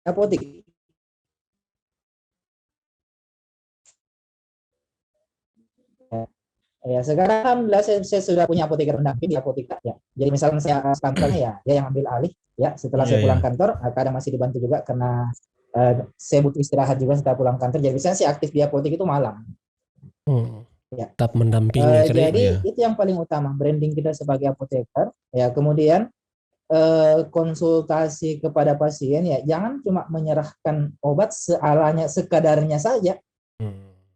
apotek ya. Sekarang alhamdulillah saya sudah punya apoteker pendamping di apotek ya. Jadi misalnya saya kantornya ya, dia yang ambil alih ya. Setelah saya pulang kantor, kadang masih dibantu juga karena saya butuh istirahat juga setelah pulang kantor. Jadi misalnya saya aktif di apotek itu malam. Ya. Tetap mendampingi. Jadi itu yang paling utama, branding kita sebagai apoteker ya. Kemudian konsultasi kepada pasien ya, jangan cuma menyerahkan obat sealanya sekadarnya saja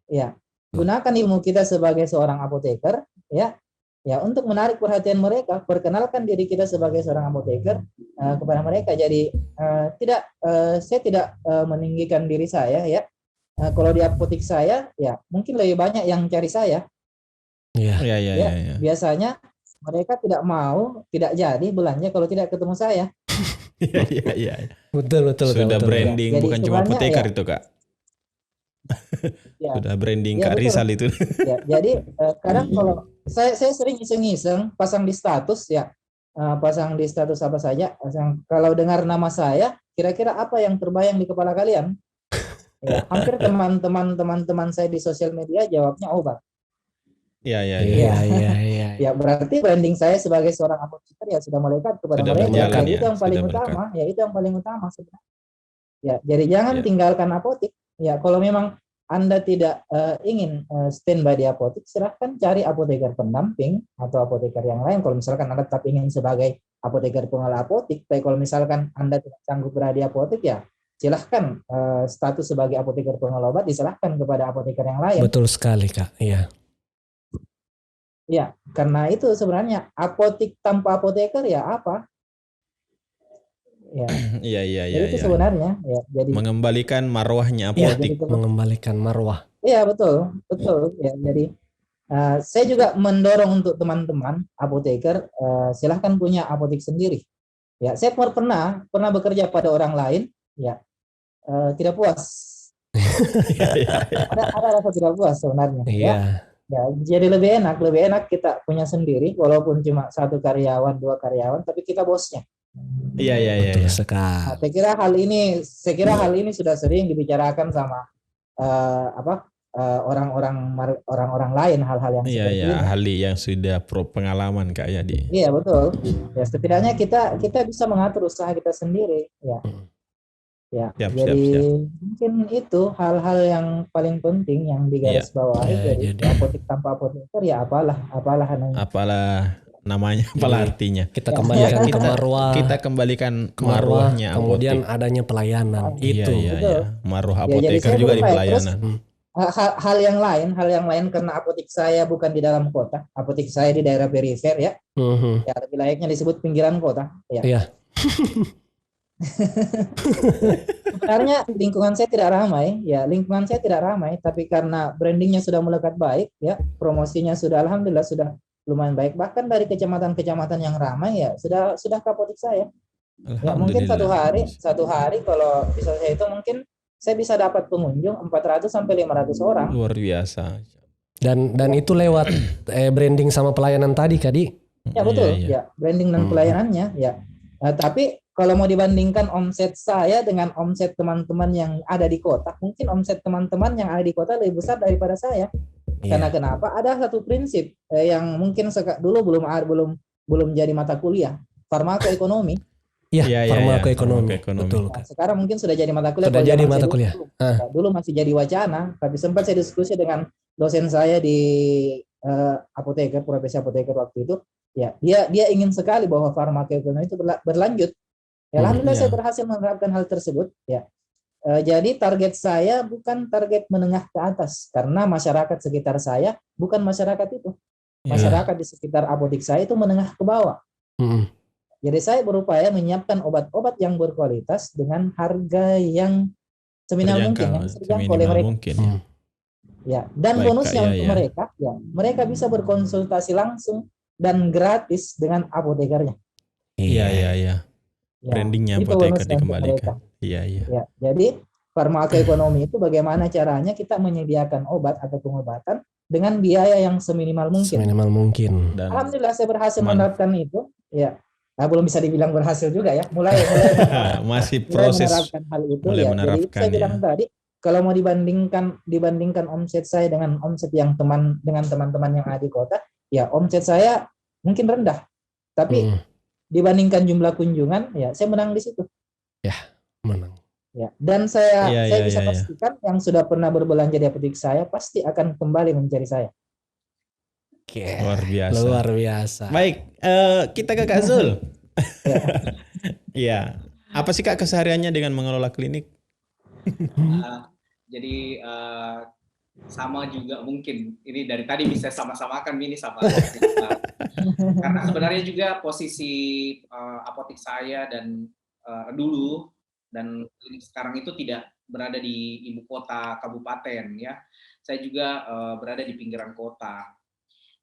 ya. Gunakan ilmu kita sebagai seorang apoteker ya, ya untuk menarik perhatian mereka, perkenalkan diri kita sebagai seorang apoteker kepada mereka. Jadi saya tidak meninggikan diri saya ya. Kalau di apotek saya ya mungkin lebih banyak yang cari saya. Ya. Biasanya mereka tidak mau, tidak jadi belanja kalau tidak ketemu saya. Iya. Betul. Sudah branding ya, bukan cuma apoteker ya, itu Kak. Ya. Sudah branding ya, Kak betul. Rizal itu. Ya, jadi kadang kalau saya sering iseng-iseng pasang di status ya, pasang di status apa saja. Kalau dengar nama saya, kira-kira apa yang terbayang di kepala kalian? Ya, hampir teman-teman saya di sosial media jawabnya obat. Iya. Ya, berarti branding saya sebagai seorang apoteker ya sudah melekat kepada mereka. Itu yang paling utama. Ya, itu yang paling utama sebenarnya. Ya, jadi jangan tinggalkan apotek. Ya, kalau memang Anda tidak ingin standby di apotek, silahkan cari apoteker pendamping atau apoteker yang lain. Kalau misalkan Anda tetap ingin sebagai apoteker pengelola apotek, tapi kalau misalkan Anda tidak sanggup berada di apotek ya, silahkan status sebagai apoteker pengelola obat diserahkan kepada apoteker yang lain. Betul sekali Kak. Iya. Ya, karena itu sebenarnya apotek tanpa apoteker ya apa? Ya. Iya. Itu sebenarnya ya. Jadi mengembalikan marwahnya apotek. Ya, mengembalikan marwah. Iya betul. Ya, jadi saya juga mendorong untuk teman-teman apoteker silahkan punya apotek sendiri. Ya, saya pernah bekerja pada orang lain. Ya, tidak puas. Ada rasa tidak puas sebenarnya. Iya. Ya, jadi lebih enak kita punya sendiri, walaupun cuma 1 karyawan, 2 karyawan, tapi kita bosnya. Iya. Betul sekali. Nah, saya kira hal ini sudah sering dibicarakan sama orang-orang lain, hal-hal yang seperti ini. Ahli yang sudah pengalaman Kak Yadi. Iya betul. Ya setidaknya kita bisa mengatur usaha kita sendiri. Ya. Jadi mungkin itu hal-hal yang paling penting yang digarisbawahi. Jadi apotek tanpa apoteker ya apalah namanya, apalah artinya. Kita kembalikan ke marwah. Kita kembalikan marwahnya kemudian adanya pelayanan. Itu. Iya. Marwah apoteker juga di pelayanan. Hal yang lain karena apotek saya bukan di dalam kota, apotek saya di daerah perifer ya. Ya lebih layaknya disebut pinggiran kota. Iya. Sebenarnya lingkungan saya tidak ramai, tapi karena brandingnya sudah melekat baik, ya promosinya sudah alhamdulillah sudah lumayan baik. Bahkan dari kecamatan-kecamatan yang ramai ya sudah ke apotek saya. Ya mungkin satu hari kalau bisa saya itu mungkin saya bisa dapat pengunjung 400 sampai 500 orang. Luar biasa. Dan itu lewat branding sama pelayanan tadi Kadi. Ya betul, ya branding dan pelayanannya ya. Tapi kalau mau dibandingkan omset saya dengan omset teman-teman yang ada di kota, mungkin omset teman-teman yang ada di kota lebih besar daripada saya. Karena kenapa? Ada satu prinsip yang mungkin dulu belum jadi mata kuliah, farmakoekonomi. Iya, farmakoekonomi. Betul. Nah, sekarang mungkin sudah jadi mata kuliah. Sudah jadi mata kuliah. Dulu masih jadi wacana, tapi sempat saya diskusi dengan dosen saya di apoteker, profesi apoteker waktu itu. Ya, dia ingin sekali bahwa farmakoekonomi itu berlanjut. Ya, alhamdulillah saya berhasil menerapkan hal tersebut. Ya, jadi target saya bukan target menengah ke atas, karena masyarakat sekitar saya bukan masyarakat itu. masyarakat di sekitar apotek saya itu menengah ke bawah. Hmm. Jadi saya berupaya menyiapkan obat-obat yang berkualitas dengan harga yang seminimal mungkin, yang bisa dijangkau oleh seminimal mereka. mungkin ya. Ya, dan Baik, bonusnya Kak, untuk mereka, ya, mereka bisa berkonsultasi langsung dan gratis dengan apotekernya. Iya. Ya, Brandingnya itu apoteker bonusnya untuk mereka. dikembalikan. Iya. Ya, jadi farmakoekonomi itu bagaimana caranya kita menyediakan obat atau pengobatan dengan biaya yang seminimal mungkin. Seminimal mungkin. Dan Alhamdulillah saya berhasil menerapkan itu. Ya, nah, belum bisa dibilang berhasil juga ya. Mulai masih mulai proses menerapkan hal itu mulai ya. Jadi menerapkan saya bilang ya. tadi, kalau mau dibandingkan omset saya dengan omset yang teman-teman yang ada di kota, ya omset saya mungkin rendah, tapi dibandingkan jumlah kunjungan, ya saya menang di situ. Ya, menang. Ya, dan saya bisa Iya. pastikan yang sudah pernah berbelanja di apotek saya pasti akan kembali mencari saya. Oke. Luar biasa. Luar biasa. Baik, kita ke Kak Zul. Iya. Apa sih Kak kesehariannya dengan mengelola klinik? Jadi sama juga mungkin ini dari tadi bisa sama-samakan ini sama karena sebenarnya juga posisi apotek saya dan dulu dan sekarang itu tidak berada di ibu kota kabupaten ya. Saya juga berada di pinggiran kota.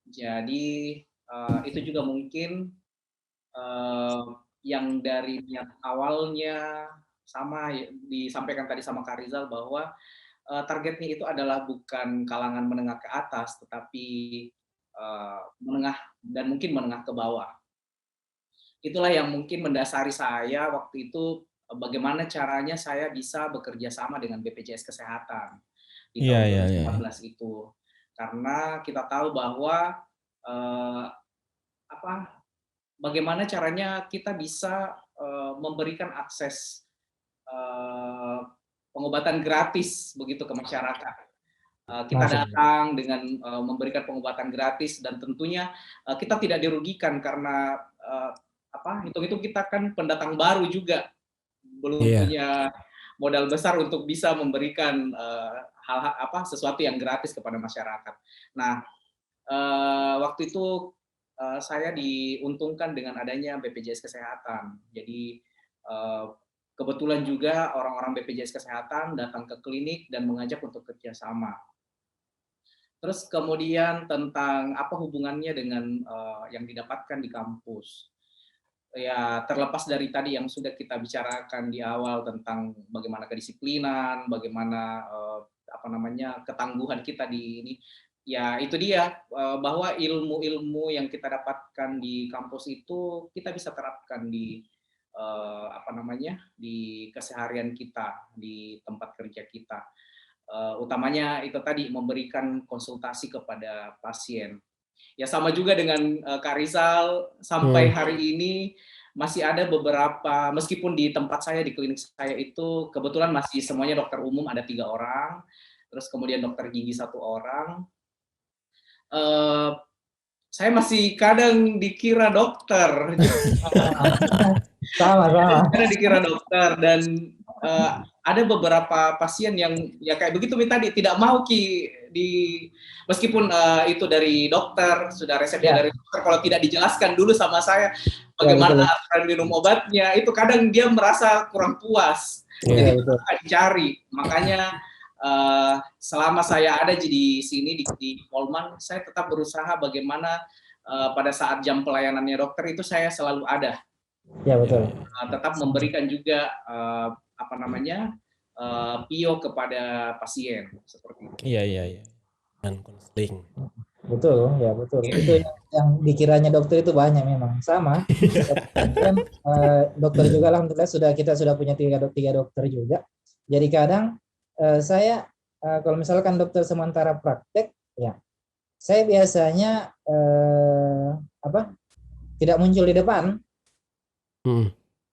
Jadi itu juga mungkin yang dari niat awalnya sama disampaikan tadi sama Kak Rizal bahwa targetnya itu adalah bukan kalangan menengah ke atas, tetapi menengah dan mungkin menengah ke bawah. Itulah yang mungkin mendasari saya waktu itu bagaimana caranya saya bisa bekerja sama dengan BPJS Kesehatan di tahun 2014 itu. Karena kita tahu bahwa bagaimana caranya kita bisa memberikan akses pengobatan gratis begitu ke masyarakat. Kita datang dengan memberikan pengobatan gratis dan tentunya kita tidak dirugikan karena hitung-hitung kita kan pendatang baru juga, belum punya modal besar untuk bisa memberikan sesuatu yang gratis kepada masyarakat. Nah, waktu itu saya diuntungkan dengan adanya BPJS Kesehatan. Jadi kebetulan juga orang-orang BPJS Kesehatan datang ke klinik dan mengajak untuk kerjasama. Terus kemudian tentang apa hubungannya dengan yang didapatkan di kampus. Ya terlepas dari tadi yang sudah kita bicarakan di awal tentang bagaimana kedisiplinan, bagaimana ketangguhan kita di ini. Ya itu dia bahwa ilmu-ilmu yang kita dapatkan di kampus itu kita bisa terapkan di di keseharian kita, di tempat kerja kita. Utamanya itu tadi memberikan konsultasi kepada pasien. Ya sama juga dengan Kak Rizal, sampai hari ini masih ada beberapa, meskipun di tempat saya, di klinik saya itu kebetulan masih semuanya dokter umum, ada 3 orang, terus kemudian dokter gigi 1 orang. Saya masih kadang dikira dokter. Sama. Kadang dikira dokter dan ada beberapa pasien yang ya kayak begitu tadi tidak mau meskipun itu dari dokter, sudah resepnya dari dokter, kalau tidak dijelaskan dulu sama saya bagaimana aturan minum obatnya, itu kadang dia merasa kurang puas. Jadi akan dicari. Makanya selama saya ada di sini di Polman, saya tetap berusaha bagaimana pada saat jam pelayanannya dokter itu saya selalu ada. Ya betul. Tetap memberikan juga PIO kepada pasien seperti itu. Iya. Dan konseling. Betul. Itu yang dikiranya dokter itu banyak memang. Sama. Dan dokter juga alhamdulillah kita sudah punya 3 dokter juga. Jadi kadang saya kalau misalkan dokter sementara praktek, ya saya biasanya tidak muncul di depan.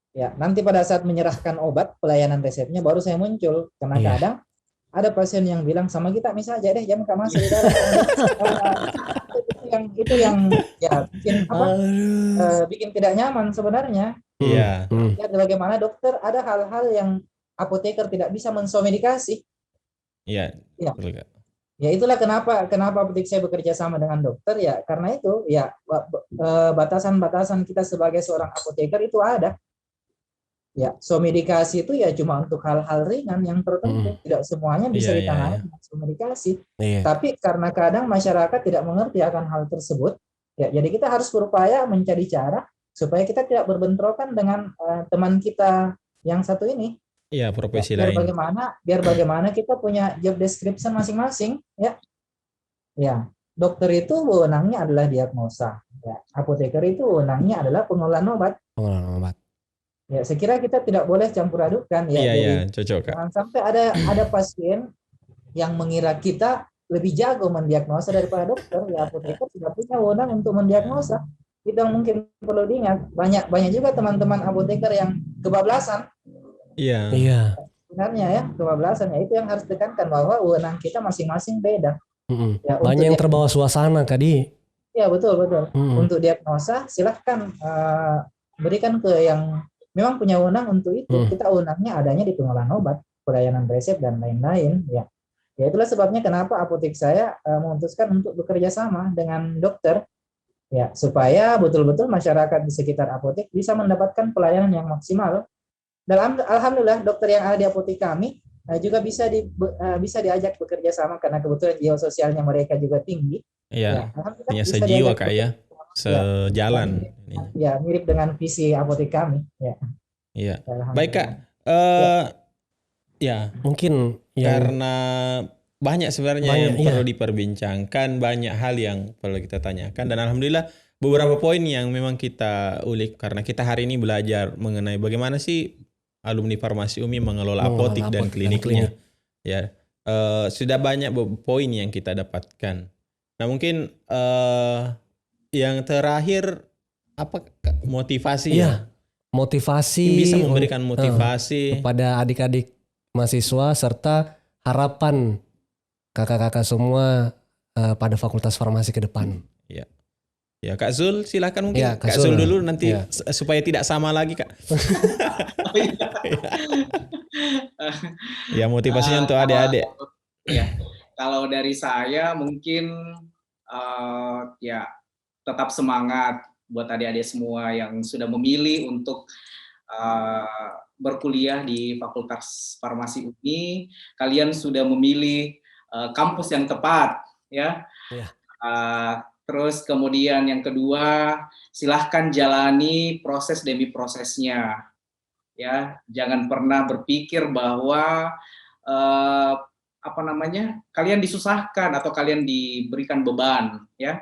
Ya, nanti pada saat menyerahkan obat, pelayanan resepnya baru saya muncul. Karena kadang ada pasien yang bilang sama kita, misalnya aja deh jam kamu masih di dalam. itu yang ya bikin tidak nyaman sebenarnya. Iya. Ya, bagaimana dokter ada hal-hal yang apoteker tidak bisa mensomedikasi. Iya. Betul, Kak. Ya itulah kenapa apotek saya bekerja sama dengan dokter ya, karena itu ya batasan-batasan kita sebagai seorang apoteker itu ada. Ya, somedikasi itu ya cuma untuk hal-hal ringan yang tertentu, tidak semuanya bisa Iya, iya, ditangani iya. dengan somedikasi. Iya. Tapi karena kadang masyarakat tidak mengerti akan hal tersebut, ya jadi kita harus berupaya mencari cara supaya kita tidak berbentrokan dengan teman kita yang satu ini. Iya, Ya, profesi biar lain. bagaimana kita punya job description masing-masing, ya. Ya, dokter itu wewenangnya adalah diagnosa, ya. Apoteker itu wewenangnya adalah pengelolaan obat. Pengelolaan obat. Ya, saya kira kita tidak boleh campur adukan, ya. Iya, iya, Jadi cocok, Kak. jangan sampai ada pasien yang mengira kita lebih jago mendiagnosa daripada dokter. Ya, apoteker tidak punya wewenang untuk mendiagnosa. Itu yang mungkin perlu diingat. Banyak juga teman-teman apoteker yang kebablasan. Iya. Iya. Sebenarnya ya, kebablasan ya itu yang harus ditekankan bahwa wewenang kita masing-masing beda. Ya, untuk Banyak yang terbawa suasana Kadi. Ya, betul. Mm-mm. Untuk diagnosa silahkan berikan ke yang memang punya wewenang untuk itu. Kita wewenangnya adanya di pengelolaan obat, pelayanan resep dan lain-lain. Ya, itulah sebabnya kenapa apotek saya memutuskan untuk bekerja sama dengan dokter, ya, supaya betul-betul masyarakat di sekitar apotek bisa mendapatkan pelayanan yang maksimal. Dan alhamdulillah dokter yang ada di apotek kami juga bisa diajak bekerja sama karena kebetulan jiwa sosialnya mereka juga tinggi. Iya. Alhamdulillah Punya bisa sejiwa, diajak Kak, ya. Sejalan. Ya, mirip dengan visi apotek kami. Ya. Iya. Alhamdulillah. Baik, Kak. Ya, Mungkin karena banyak sebenarnya yang iya. perlu diperbincangkan, banyak hal yang perlu kita tanyakan, dan alhamdulillah beberapa poin yang memang kita ulik karena kita hari ini belajar mengenai bagaimana sih alumni Farmasi UMI mengelola apotik dan kliniknya. Ya, sudah banyak poin yang kita dapatkan. Nah, mungkin yang terakhir apa, Kak? Motivasi ya? Motivasi Bisa memberikan motivasi kepada adik-adik mahasiswa serta harapan kakak-kakak semua pada Fakultas Farmasi ke depan. Ya. Ya, Kak Zul, silakan mungkin. Ya, Kak Zul dulu nanti supaya tidak sama lagi, Kak. Ya, motivasinya untuk adik-adik. Ya, kalau dari saya mungkin ya tetap semangat buat adik-adik semua yang sudah memilih untuk berkuliah di Fakultas Farmasi UMI. Kalian sudah memilih kampus yang tepat, ya. Terus kemudian yang kedua, silahkan jalani proses demi prosesnya, ya. Jangan pernah berpikir bahwa kalian disusahkan atau kalian diberikan beban, ya.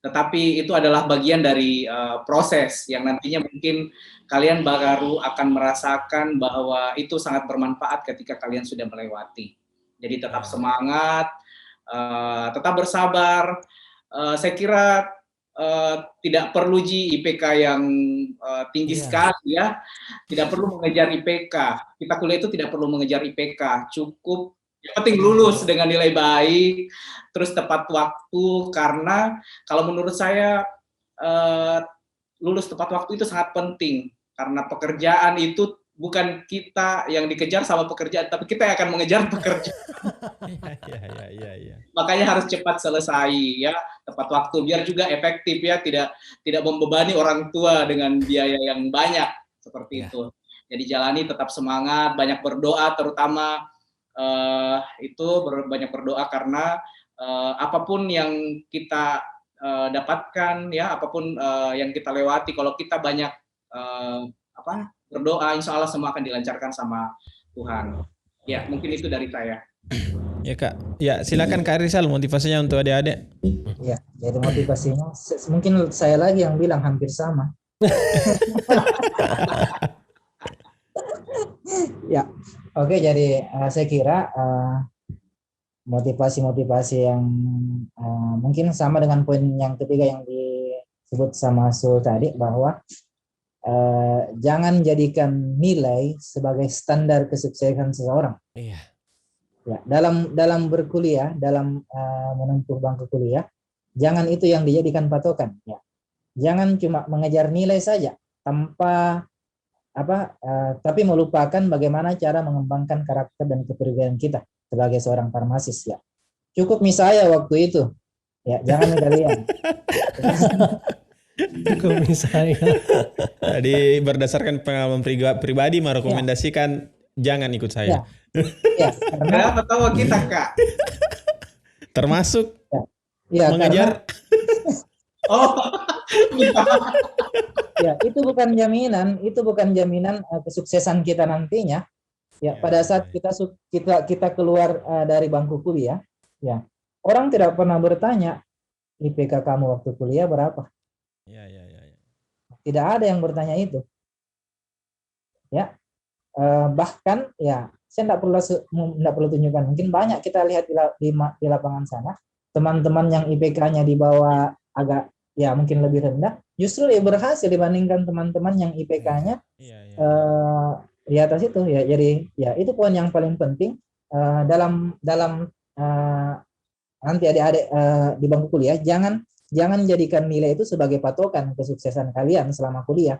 Tetapi itu adalah bagian dari proses yang nantinya mungkin kalian baru akan merasakan bahwa itu sangat bermanfaat ketika kalian sudah melewati. Jadi tetap semangat, tetap bersabar. Saya kira tidak perlu IPK yang tinggi sekali, ya. Tidak perlu mengejar IPK. Kita kuliah itu tidak perlu mengejar IPK. Cukup yang penting lulus dengan nilai baik, terus tepat waktu. Karena kalau menurut saya lulus tepat waktu itu sangat penting. Karena pekerjaan itu bukan kita yang dikejar sama pekerjaan, tapi kita yang akan mengejar pekerjaan. Iya. Makanya harus cepat selesai, ya, tepat waktu, biar juga efektif, ya, tidak membebani orang tua dengan biaya yang banyak seperti itu. Jadi jalani, tetap semangat, banyak berdoa, terutama banyak berdoa karena apapun yang kita dapatkan, ya, apapun yang kita lewati, kalau kita banyak berdoa, insya Allah semua akan dilancarkan sama Tuhan. Ya, mungkin itu dari saya. Ya, Kak. Ya, silakan Kak Rizal, motivasinya untuk adik-adik. Ya, jadi motivasinya mungkin saya lagi yang bilang hampir sama. Ya, oke. Jadi saya kira motivasi yang mungkin sama dengan poin yang ketiga yang disebut sama Sul tadi, bahwa jangan jadikan nilai sebagai standar kesuksesan seseorang. Iya. Ya, dalam berkuliah, dalam menempuh bangku kuliah, jangan itu yang dijadikan patokan. Ya, jangan cuma mengejar nilai saja tanpa tapi melupakan bagaimana cara mengembangkan karakter dan kepribadian kita sebagai seorang farmasis, ya. Cukup misalnya waktu itu. Ya, jangan kalian. Kok misalnya. Jadi berdasarkan pengalaman pribadi merekomendasikan jangan ikut saya. Ya, karena Kenapa tahu kita, Kak? Termasuk ya mengejar. Oh, ya itu bukan jaminan kesuksesan kita nantinya. Ya, pada saat kita keluar dari bangku kuliah, ya. Orang tidak pernah bertanya IPK kamu waktu kuliah berapa. Ya. Tidak ada yang bertanya itu. Ya. Bahkan ya saya tidak perlu tunjukkan. Mungkin banyak kita lihat di lapangan sana, teman-teman yang IPK-nya di bawah agak ya mungkin lebih rendah, justru dia berhasil dibandingkan teman-teman yang IPK-nya di atas itu ya. Jadi ya itu poin yang paling penting dalam nanti adik-adik di bangku kuliah, jangan jadikan nilai itu sebagai patokan kesuksesan kalian selama kuliah.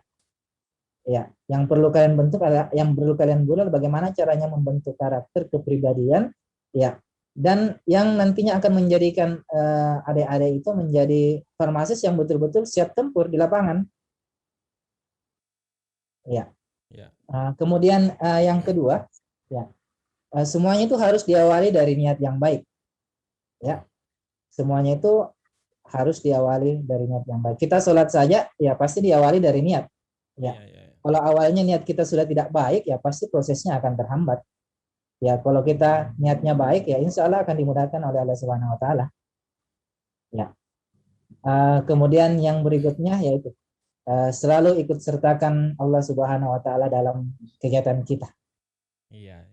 Ya, yang perlu kalian buat bagaimana caranya membentuk karakter, kepribadian, ya, dan yang nantinya akan menjadikan adik-adik itu menjadi farmasis yang betul-betul siap tempur di lapangan. Ya. Kemudian yang kedua, ya, semuanya itu harus diawali dari niat yang baik. Ya, semuanya itu harus diawali dari niat yang baik. Kita sholat saja, ya pasti diawali dari niat. Ya. Kalau awalnya niat kita sudah tidak baik, ya pasti prosesnya akan terhambat. Ya, kalau kita niatnya baik, ya insya Allah akan dimudahkan oleh Allah Subhanahu Wa Taala. Ya. Kemudian yang berikutnya yaitu selalu ikut sertakan Allah Subhanahu Wa Taala dalam kegiatan kita. Iya.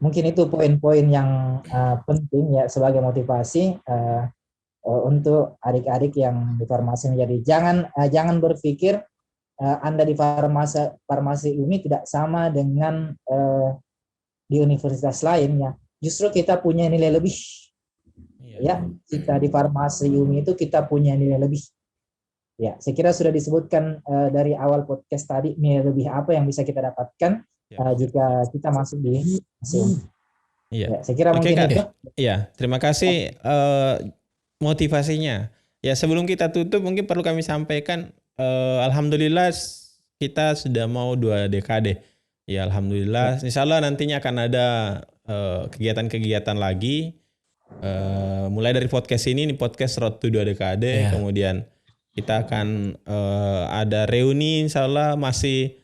Mungkin itu poin-poin yang penting ya sebagai motivasi untuk adik-adik yang di farmasi menjadi jangan berpikir Anda di farmasi UMI tidak sama dengan di universitas lainnya. Justru kita punya nilai lebih. Ya, kita di farmasi UMI itu kita punya nilai lebih. Ya, saya kira sudah disebutkan dari awal podcast tadi nilai lebih apa yang bisa kita dapatkan jika kita masuk di UMI. Iya. Ya, saya kira mungkin Kak. itu. Iya, terima kasih motivasinya. Ya, sebelum kita tutup mungkin perlu kami sampaikan alhamdulillah kita sudah mau 2 dekade. Ya, alhamdulillah. Insya Allah nantinya akan ada kegiatan-kegiatan lagi. Mulai dari podcast ini podcast Road to 2 dekade. Kemudian kita akan ada reuni insya Allah masih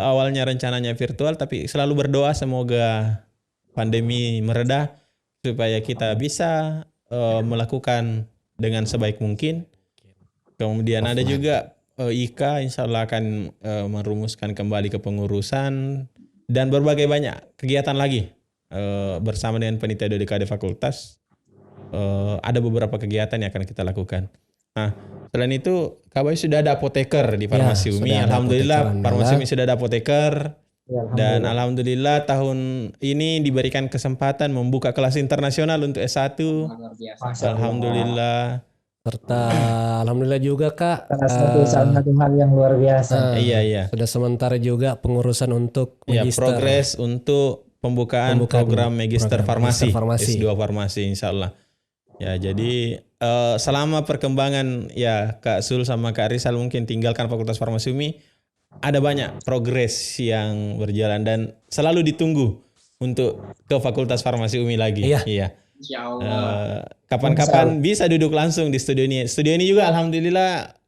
awalnya rencananya virtual, tapi selalu berdoa semoga pandemi mereda supaya kita bisa melakukan dengan sebaik mungkin. Kemudian ada juga IKA insya Allah akan merumuskan kembali kepengurusan dan berbagai banyak kegiatan lagi bersama dengan panitia 2 dekade fakultas. Ada beberapa kegiatan yang akan kita lakukan. Nah, selain itu Kak Bayu sudah ada apoteker di Farmasi UMI. Alhamdulillah Farmasi UMI sudah ada apoteker. Dan alhamdulillah tahun ini diberikan kesempatan membuka kelas internasional untuk S1. Alhamdulillah. Serta alhamdulillah juga Kak. Salah satu hal yang luar biasa. Iya. Sudah sementara juga pengurusan untuk magister. Progres untuk pembukaan program Magister Farmasi. S2 Farmasi insyaallah. Ya, jadi selama perkembangan ya Kak Sul sama Kak Rizal mungkin tinggalkan Fakultas Farmasi UMI, ada banyak progres yang berjalan dan selalu ditunggu untuk ke Fakultas Farmasi UMI lagi. Iya. Kapan-kapan bisa duduk langsung di studio ini. Studio ini juga alhamdulillah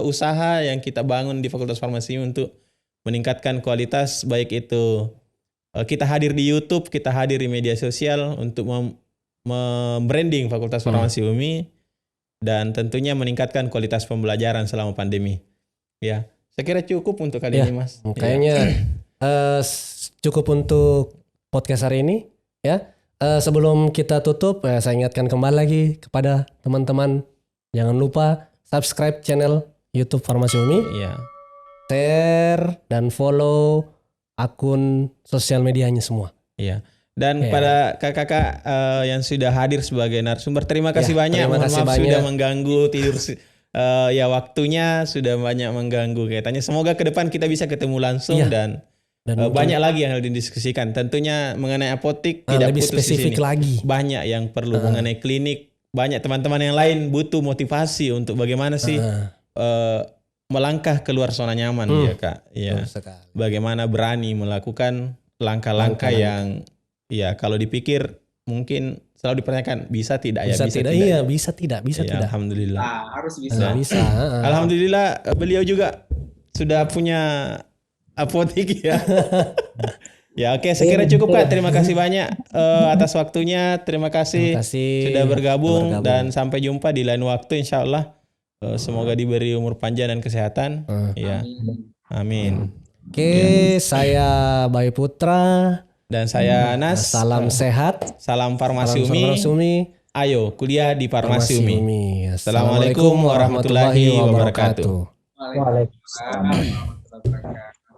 usaha yang kita bangun di Fakultas Farmasi untuk meningkatkan kualitas, baik itu kita hadir di YouTube, kita hadir di media sosial untuk membranding Fakultas Farmasi UMI dan tentunya meningkatkan kualitas pembelajaran selama pandemi. Ya, saya kira cukup untuk kali ini, Mas. Kayaknya cukup untuk podcast hari ini. Ya, sebelum kita tutup, saya ingatkan kembali lagi kepada teman-teman, jangan lupa subscribe channel YouTube Farmasi UMI, share dan follow akun sosial medianya semua. Iya. Dan pada kakak-kakak yang sudah hadir sebagai narasumber, terima kasih banyak. Mohon maaf sudah mengganggu tidur. Ya waktunya sudah banyak mengganggu kaitannya. Semoga ke depan kita bisa ketemu langsung dan Dan mungkin, banyak lagi yang harus didiskusikan. Tentunya mengenai apotik tidak lebih putus di spesifik sini. lagi. Banyak yang perlu mengenai klinik. Banyak teman-teman yang lain butuh motivasi untuk bagaimana sih melangkah keluar zona nyaman ya Kak. Ya. Betul sekali. Bagaimana berani melakukan langkah-langkah yang ya kalau dipikir mungkin selalu dipertanyakan bisa tidak ya, Bisa tidak, iya, bisa tidak, bisa Ya, tidak. alhamdulillah. Harus bisa. Bisa. Alhamdulillah beliau juga sudah punya apotik ya. Ya oke, sekiranya cukup Kak. Terima kasih banyak atas waktunya. Terima kasih, sudah bergabung dan sampai jumpa di lain waktu insya Allah. Semoga diberi umur panjang dan kesehatan. Ya, amin. Oke, saya Bayu Putra Dan saya Anas. Salam sehat. Salam Farmasi Salam Umi. Farmasi Umi. Ayo kuliah di Farmasi Umi. Assalamualaikum warahmatullahi wabarakatuh. Waalaikumsalam.